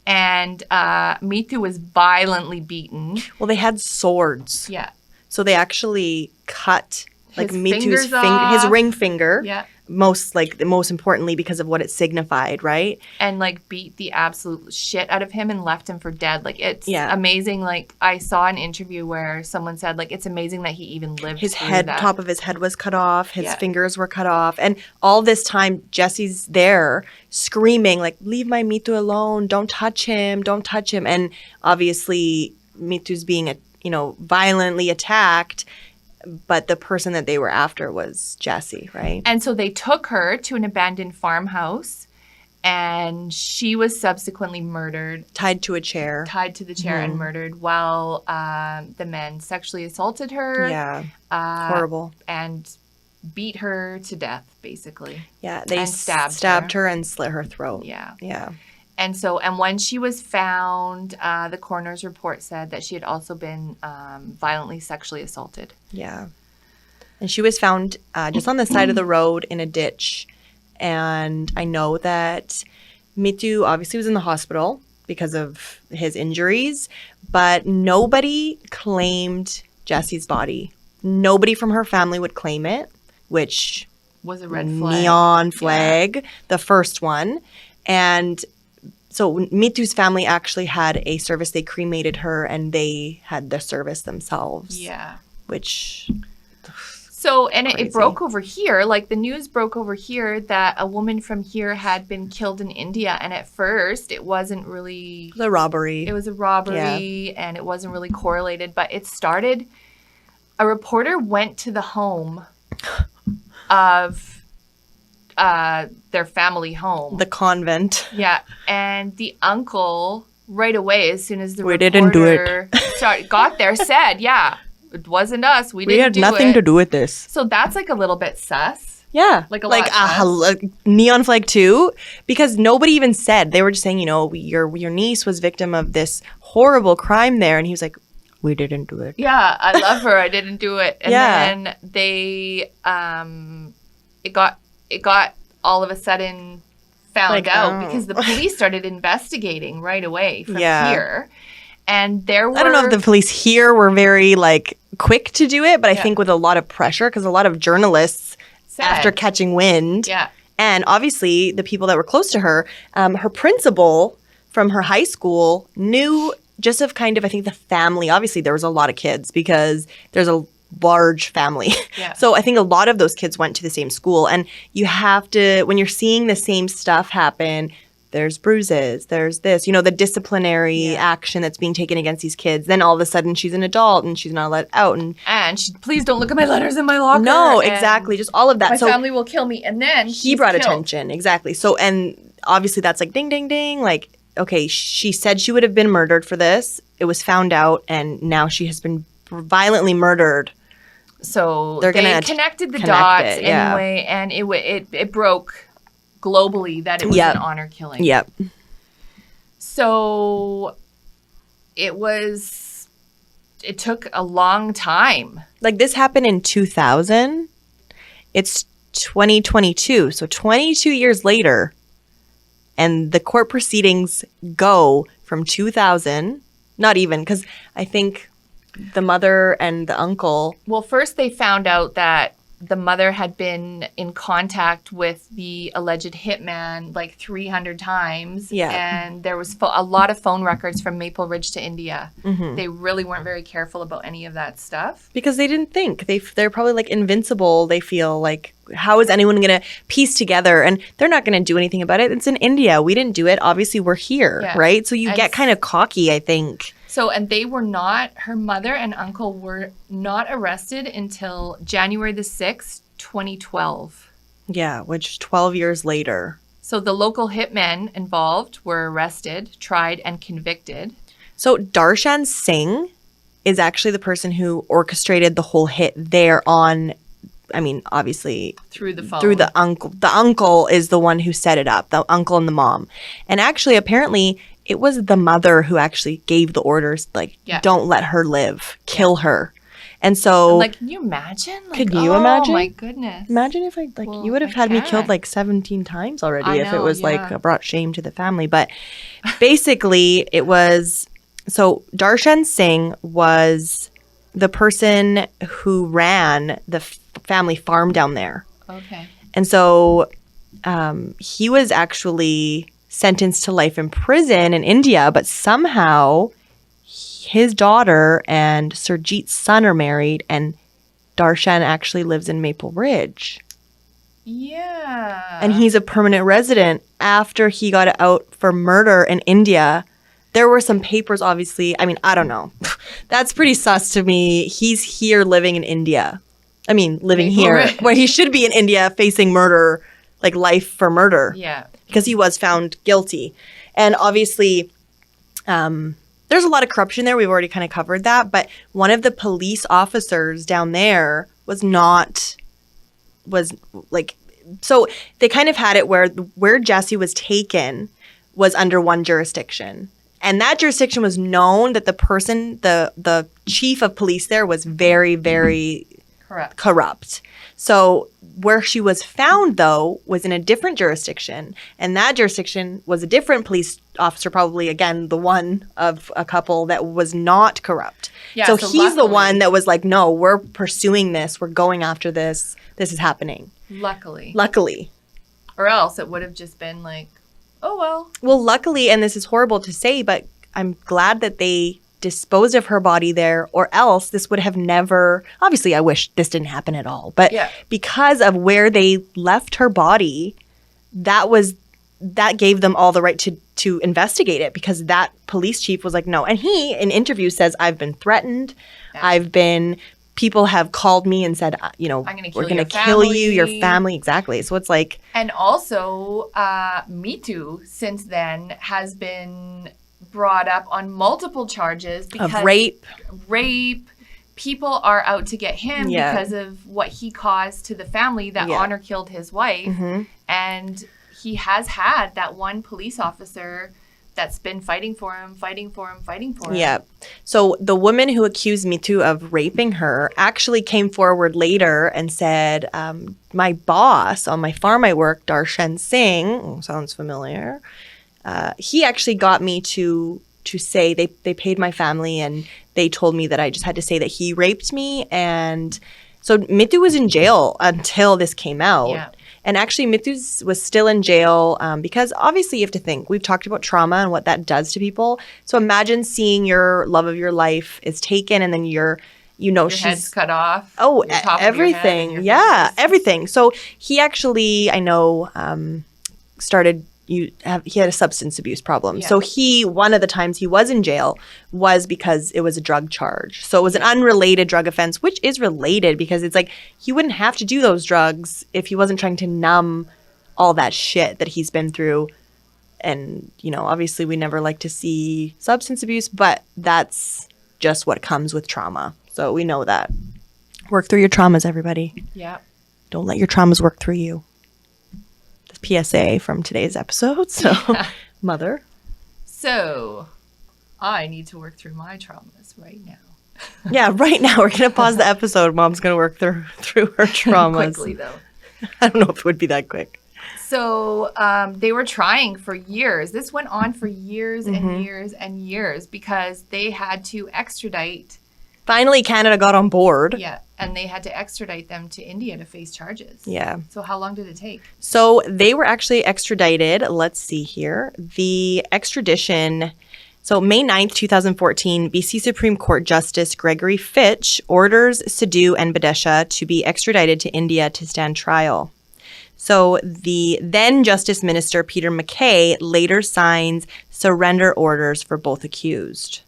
and Mithu was violently beaten. Well, they had swords. Yeah. So they actually cut like Mithu's his ring finger. Yeah. Most importantly because of what it signified, right? And like beat the absolute shit out of him and left him for dead. Like it's amazing. Like I saw an interview where someone said like it's amazing that he even lived. His head, top of his head was cut off. His fingers were cut off, and all this time Jessi's there screaming like, "Leave my Mithu alone! Don't touch him! Don't touch him!" And obviously Mithu's being violently attacked. But the person that they were after was Jassi, right? And so they took her to an abandoned farmhouse, and she was subsequently murdered. Tied to a chair. Tied to the chair and murdered while the men sexually assaulted her. Yeah. Horrible. And beat her to death, basically. Yeah. They stabbed her and slit her throat. Yeah. Yeah. And when she was found, the coroner's report said that she had also been violently sexually assaulted. Yeah. And she was found just on the side of the road in a ditch. And I know that Mithu obviously was in the hospital because of his injuries, but nobody claimed Jassi's body. Nobody from her family would claim it, which was a red flag. Neon flag, the first one. And so Mithu's family actually had a service. They cremated her, and they had the service themselves. Yeah. Which So, and it broke over here, like the news broke over here that a woman from here had been killed in India. And at first, it wasn't really... The robbery. It was a robbery, and it wasn't really correlated. But it started... A reporter went to the home of their family home. The convent. Yeah. And the uncle, right away, as soon as the reporter didn't do it. got there, said, yeah, it wasn't us. We had nothing to do with this. So that's like a little bit sus. Yeah. Like a neon flag too, because nobody even said. They were just saying, your niece was victim of this horrible crime there. And he was like, we didn't do it. Yeah, I love her. I didn't do it. And then they, it got all of a sudden found out because the police started investigating right away from here. And there were... I don't know if the police here were very, quick to do it, but I think with a lot of pressure, because a lot of journalists, after catching wind, and obviously the people that were close to her, her principal from her high school knew just of kind of, I think, the family. Obviously, there was a lot of kids because there's a large family. Yeah. So I think a lot of those kids went to the same school. And you have to, when you're seeing the same stuff happen, there's bruises, there's this, the disciplinary action that's being taken against these kids. Then all of a sudden she's an adult and she's not let out. And please don't look at my letters in my locker. No, exactly. Just all of that. My family will kill me. And then he brought attention. Exactly. So, and obviously that's like ding, ding, ding. Okay, she said she would have been murdered for this. It was found out, and now she has been violently murdered. So they connected the dots anyway, and it broke globally that it was an honor killing. Yep. So it took a long time. This happened in 2000. It's 2022, so 22 years later. And the court proceedings go from 2000, not even, because I think the mother and the uncle... Well, first they found out that the mother had been in contact with the alleged hitman 300 times. Yeah. And there was a lot of phone records from Maple Ridge to India. Mm-hmm. They really weren't very careful about any of that stuff. Because they didn't think. They're probably invincible. They feel how is anyone going to piece together? And they're not going to do anything about it. It's in India. We didn't do it. Obviously, we're here, right? So you get kind of cocky, I think. So, and they were not, her mother and uncle were not arrested until January the 6th, 2012. Yeah, which 12 years later. So the local hitmen involved were arrested, tried, and convicted. So Darshan Singh is actually the person who orchestrated the whole hit there on, obviously... Through the phone. Through the uncle. The uncle is the one who set it up, the uncle and the mom. And actually, apparently... It was the mother who actually gave the orders, don't let her live, kill her. And so... can you imagine? Could you imagine? Oh, my goodness. Imagine if you would have had me killed 17 times already if it was brought shame to the family. But basically, it was... So Darshan Singh was the person who ran the family farm down there. Okay. And so he was actually... sentenced to life in prison in India, but somehow his daughter and Surjit's son are married, and Darshan actually lives in Maple Ridge. Yeah. And he's a permanent resident after he got out for murder in India. There were some papers, obviously. I don't know. That's pretty sus to me. He's here living in India. Living here, where he should be in India facing murder, life for murder. Yeah. Because he was found guilty. And obviously, there's a lot of corruption there. We've already kind of covered that. But one of the police officers down there so they kind of had it where Jassi was taken was under one jurisdiction. And that jurisdiction was known that the person, the chief of police there was very, very corrupt. So where she was found, though, was in a different jurisdiction. And that jurisdiction was a different police officer, probably, again, the one of a couple that was not corrupt. Yeah, so he's the one that was like, no, we're pursuing this. We're going after this. This is happening. Luckily. Or else it would have just been oh, well. Well, luckily, and this is horrible to say, but I'm glad that they disposed of her body there, or else this would have never, obviously I wish this didn't happen at all, but because of where they left her body, that gave them all the right to investigate it, because that police chief was like, no. And he, in interviews, says, I've been threatened. People have called me and said, we're going to kill you, your family. Exactly. So it's like. And also, Me Too, since then, has been brought up on multiple charges because of rape. People are out to get him because of what he caused to the family that Honor killed his wife. Mm-hmm. And he has had that one police officer that's been fighting for him. Yeah. So the woman who accused Me Too of raping her actually came forward later and said, my boss on my farm I work, Darshan Singh, sounds familiar, he actually got me to say they paid my family and they told me that I just had to say that he raped me. And so Mithu was in jail until this came out. Yeah. And actually, Mithu was still in jail because obviously you have to think. We've talked about trauma and what that does to people. So imagine seeing your love of your life is taken and then your she's head's cut off. Oh, everything. Yeah, everything. So he actually, I know, he had a substance abuse problem. Yeah. So one of the times he was in jail was because it was a drug charge. So it was an unrelated drug offense, which is related because it's like he wouldn't have to do those drugs if he wasn't trying to numb all that shit that he's been through. And, obviously we never like to see substance abuse, but that's just what comes with trauma. So we know that. Work through your traumas, everybody. Yeah. Don't let your traumas work through you. PSA from today's episode. So, mother. So, I need to work through my traumas right now. Yeah, right now. We're going to pause the episode. Mom's going to work through her traumas. Quickly, though. I don't know if it would be that quick. So, they were trying for years. This went on for years and years and years because they had to extradite. Finally, Canada got on board. Yeah, and they had to extradite them to India to face charges. Yeah. So how long did it take? So they were actually extradited. Let's see here. The extradition. So May 9th, 2014, BC Supreme Court Justice Gregory Fitch orders Sidhu and Badesha to be extradited to India to stand trial. So the then Justice Minister, Peter MacKay, later signs surrender orders for both accused.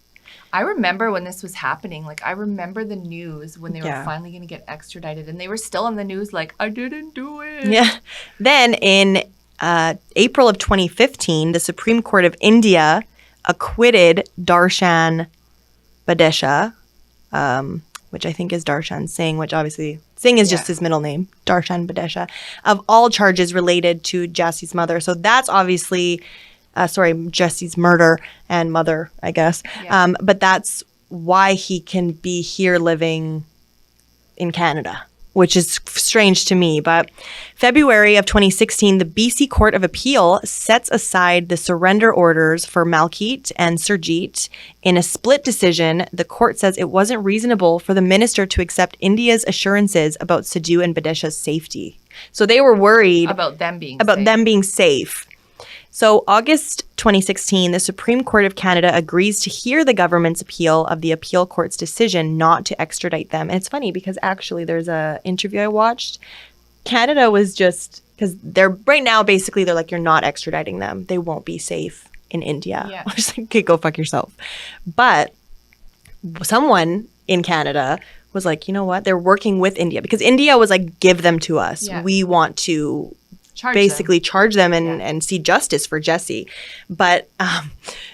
I remember when this was happening. I remember the news when they were finally going to get extradited. And they were still in the news I didn't do it. Yeah. Then in April of 2015, the Supreme Court of India acquitted Darshan Badesha, which I think is Darshan Singh, which obviously Singh is just his middle name, Darshan Badesha, of all charges related to Jassi's mother. So that's obviously... Jesse's murder and mother, I guess. Yeah. But that's why he can be here living in Canada, which is strange to me. But February of 2016, the BC Court of Appeal sets aside the surrender orders for Malkeet and Surjit. In a split decision, the court says it wasn't reasonable for the minister to accept India's assurances about Sidhu and Badesha's safety. So they were worried about them being safe. So August 2016, the Supreme Court of Canada agrees to hear the government's appeal of the appeal court's decision not to extradite them. And it's funny because actually there's an interview I watched. Canada was just, because they're right now basically they're like, you're not extraditing them. They won't be safe in India. Yeah. I was like, okay, go fuck yourself. But someone in Canada was like, you know what? They're working with India because India was like, give them to us. Yeah. We want to charge them and see justice for Jassi. But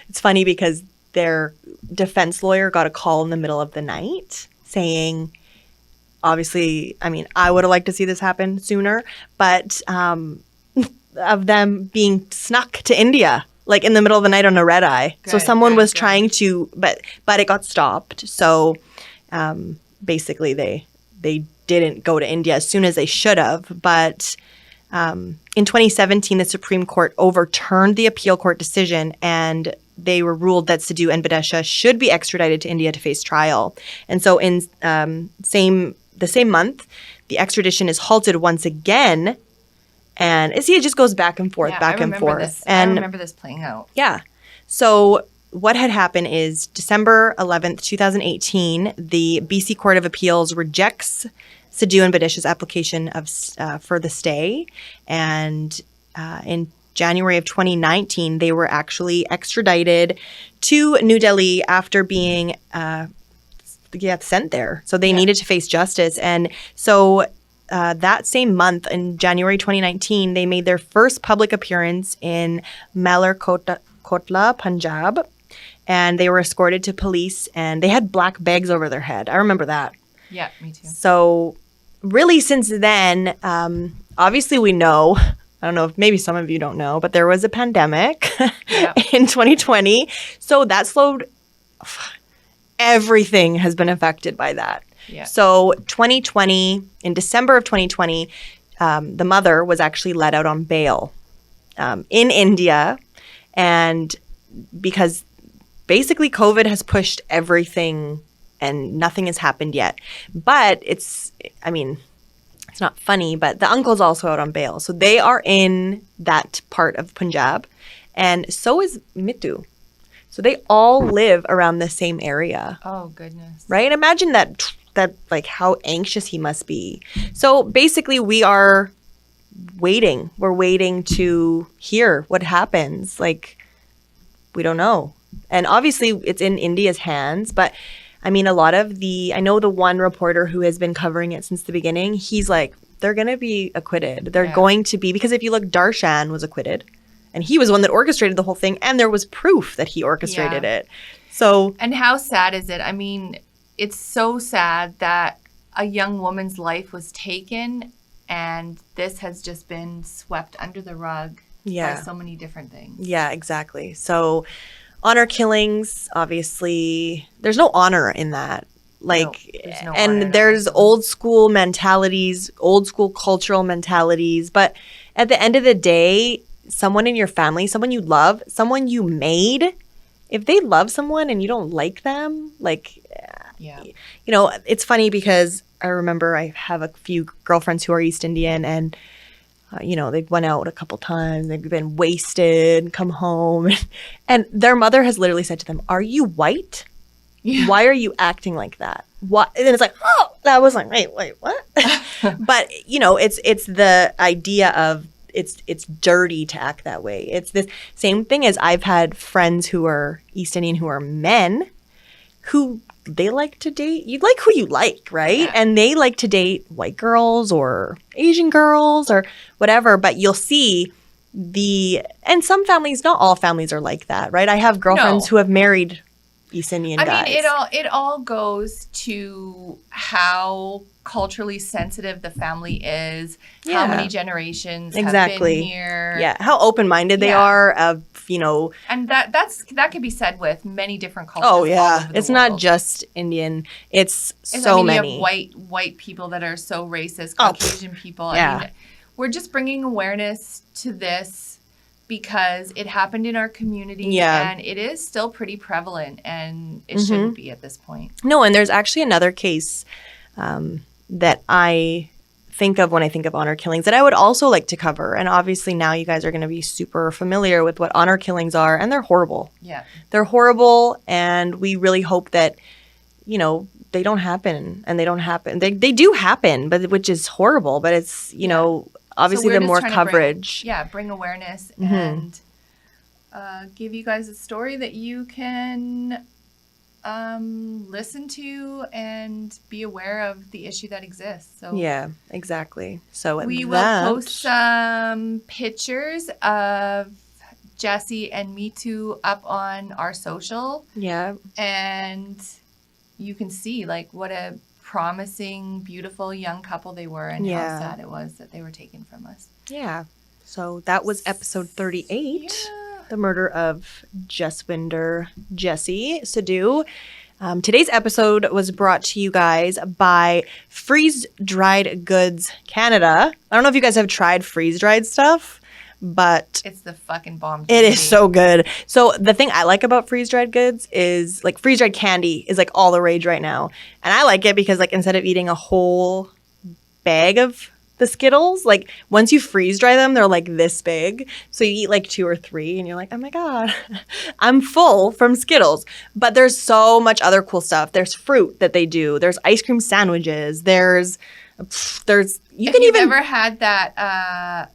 it's funny because their defense lawyer got a call in the middle of the night saying, obviously, I mean, I would have liked to see this happen sooner, but of them being snuck to India, like in the middle of the night on a red eye. So someone was trying to, but it got stopped. So basically they didn't go to India as soon as they should have. But in 2017, the Supreme Court overturned the appeal court decision and they were ruled that Sidhu and Badesha should be extradited to India to face trial. And so in the same month, the extradition is halted once again. And it just goes back and forth, and I remember this playing out. Yeah. So what had happened is December 11th, 2018, the BC Court of Appeals rejects Sidhu and Badish's application of for the stay. And in January of 2019, they were actually extradited to New Delhi after being sent there. So they needed to face justice. And so that same month, in January 2019, they made their first public appearance in Malarkotla, Punjab. And they were escorted to police, and they had black bags over their head. I remember that. Yeah, me too. So really since then, obviously we know, I don't know if maybe some of you don't know, but there was a pandemic in 2020. So that slowed, everything has been affected by that. Yeah. So 2020, in December of 2020, the mother was actually let out on bail in India. And because basically COVID has pushed everything and nothing has happened yet. But it's not funny, but the uncle's also out on bail. So they are in that part of Punjab. And so is Mitu. So they all live around the same area. Oh, goodness. Right? Imagine that like how anxious he must be. So basically we are waiting. We're waiting to hear what happens. Like, we don't know. And obviously it's in India's hands, but I mean, a lot of I know the one reporter who has been covering it since the beginning, he's like, they're going to be acquitted. They're going to be, because if you look, Darshan was acquitted and he was the one that orchestrated the whole thing. And there was proof that he orchestrated it. So. And how sad is it? I mean, it's so sad that a young woman's life was taken and this has just been swept under the rug by so many different things. Yeah, exactly. So honor killings, obviously, there's no honor in that. Like, no and there's old school mentalities, old school cultural mentalities. But at the end of the day, someone in your family, someone you love, someone you made, if they love someone and you don't like them, like, it's funny because I remember I have a few girlfriends who are East Indian and they've went out a couple times, they've been wasted, come home. And their mother has literally said to them, "Are you white? Yeah. Why are you acting like that?" What? And then it's like, oh, that was like, wait, what? But, it's the idea of it's dirty to act that way. It's this same thing as I've had friends who are East Indian who are men who they like to date. You like who you like, right? Yeah. And they like to date white girls or Asian girls or whatever. But you'll see and some families, not all families are like that, right? I have girlfriends who have married East Indian guys. I mean, it all goes to how culturally sensitive the family is, how many generations have been here. Yeah, how open-minded they are of, And that can be said with many different cultures. Oh, yeah. All over the it's world. Not just Indian. It's so many. You have white people that are so racist, Caucasian people. Yeah. I mean, we're just bringing awareness to this because it happened in our community and it is still pretty prevalent and it shouldn't be at this point. No, and there's actually another case that I think of when I think of honor killings that I would also like to cover. And obviously now you guys are going to be super familiar with what honor killings are, and they're horrible. Yeah. They're horrible, and we really hope that, they don't happen, and they don't happen. They do happen, but which is horrible, but it's, obviously the more coverage. Bring awareness and give you guys a story that you can listen to and be aware of the issue that exists. So yeah, exactly. So we will post some pictures of Jassi and Mitu up on our social. Yeah. And you can see what a promising, beautiful young couple they were and how sad it was that they were taken from us. Yeah. So that was episode 38. Yeah. The murder of Jaswinder Jassi Sidhu. Today's episode was brought to you guys by Freeze Dried Goods Canada. I don't know if you guys have tried freeze dried stuff, but it's the fucking bomb. It is so good. So the thing I like about freeze dried goods is freeze dried candy is all the rage right now, and I like it because instead of eating a whole bag of the Skittles. Like once you freeze dry them, they're like this big. So you eat like 2 or 3 and you're like, oh my God, I'm full from Skittles. But there's so much other cool stuff. There's fruit that they do. There's ice cream sandwiches. There's you can even ever had that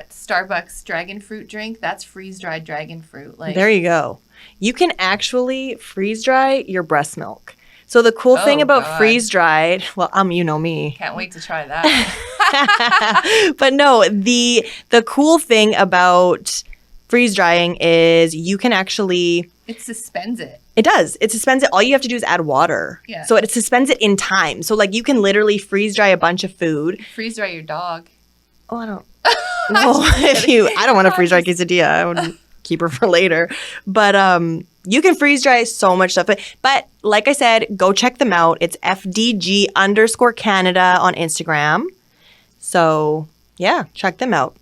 Starbucks dragon fruit drink, that's freeze-dried dragon fruit. Like there you go. You can actually freeze dry your breast milk. So the cool thing about freeze-dried, well, you know me. Can't wait to try that. But no, the cool thing about freeze drying is you can actually... It suspends it. It does. It suspends it. All you have to do is add water. Yeah. So it suspends it in time. So like you can literally freeze dry a bunch of food. Freeze dry your dog. Oh, I don't... Well, I don't want to freeze dry quesadilla. I would keep her for later. But you can freeze dry so much stuff. But like I said, go check them out. It's FDG_Canada on Instagram. So yeah, check them out.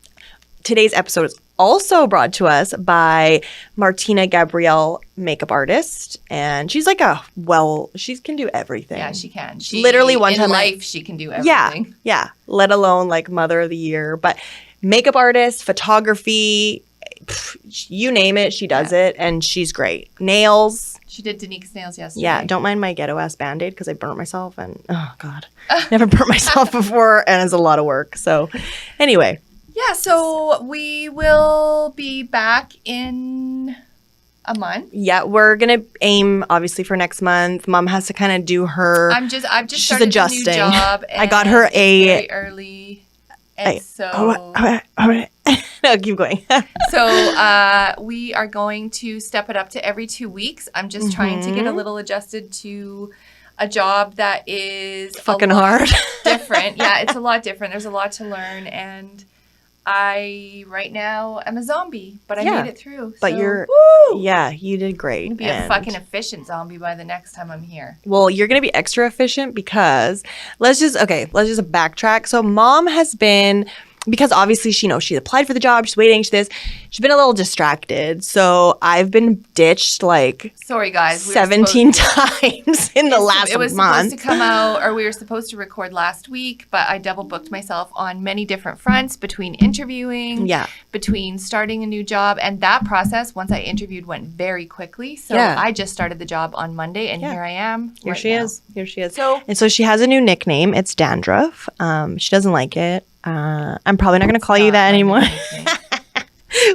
Today's episode is also brought to us by Martina Gabrielle, makeup artist. And she's like she can do everything. Yeah, she can. Literally one time in life, she can do everything. Yeah. Let alone like Mother of the Year. But makeup artist, photography, you name it, she does it. And she's great. Nails. She did Denika's nails yesterday. Yeah, don't mind my ghetto-ass Band-Aid because I burnt myself. And oh, God. Never burnt myself before. And it's a lot of work. So anyway. Yeah, so we will be back in a month. Yeah, we're gonna aim obviously for next month. Mom has to kind of do her. I've just started adjusting. A new job. I got her very early, and no, keep going. So we are going to step it up to every 2 weeks. I'm just trying to get a little adjusted to a job that is fucking hard, different. Yeah, it's a lot different. There's a lot to learn, and I right now am a zombie, but I made it through. But so, you did great. I'm gonna be a fucking efficient zombie by the next time I'm here. Well, you're gonna be extra efficient because let's just backtrack. So Mom has been, because obviously she applied for the job, she's waiting, she's been a little distracted. So I've been ditched like sorry guys, 17 times in the last month. It was supposed to come out, or we were supposed to record last week, but I double booked myself on many different fronts between interviewing, between starting a new job, and that process once I interviewed went very quickly. So I just started the job on Monday, and here I am. Here she is. So she has a new nickname. It's Dandruff. She doesn't like it. I'm probably not going to call you that anymore.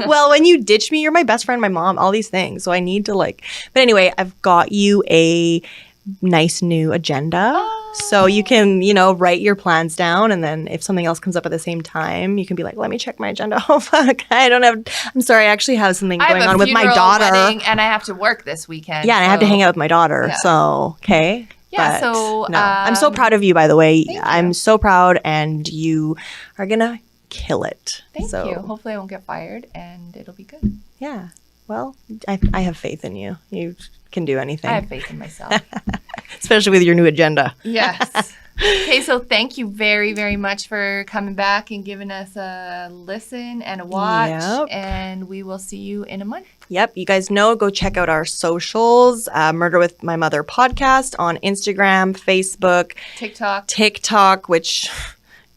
Well, when you ditch me, you're my best friend, my mom, all these things. So I need to but anyway, I've got you a nice new agenda. So you can, write your plans down. And then if something else comes up at the same time, you can be like, let me check my agenda. Oh, fuck. I'm sorry. I actually have something going on with my daughter. And I have to work this weekend. Yeah. And I have to hang out with my daughter. Yeah. So, okay. Yeah, I'm so proud of you, by the way. I'm so proud, and you are going to kill it. Thank you. Hopefully I won't get fired, and it'll be good. Yeah. Well, I have faith in you. You can do anything. I have faith in myself. Especially with your new agenda. Yes. Okay, so thank you very, very much for coming back and giving us a listen and a watch. Yep. And we will see you in a month. Yep. You guys know, go check out our socials, Murder with My Mother podcast on Instagram, Facebook, TikTok, which...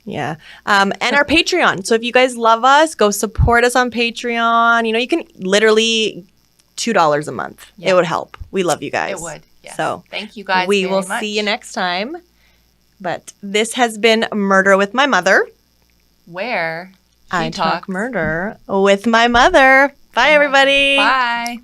Yeah. And our Patreon. So if you guys love us, go support us on Patreon. You can literally $2 a month. Yep. It would help. We love you guys. It would. Yes. So thank you guys. We will see you next time. But this has been Murder with My Mother, where I talk murder with my mother. Bye, everybody. Bye.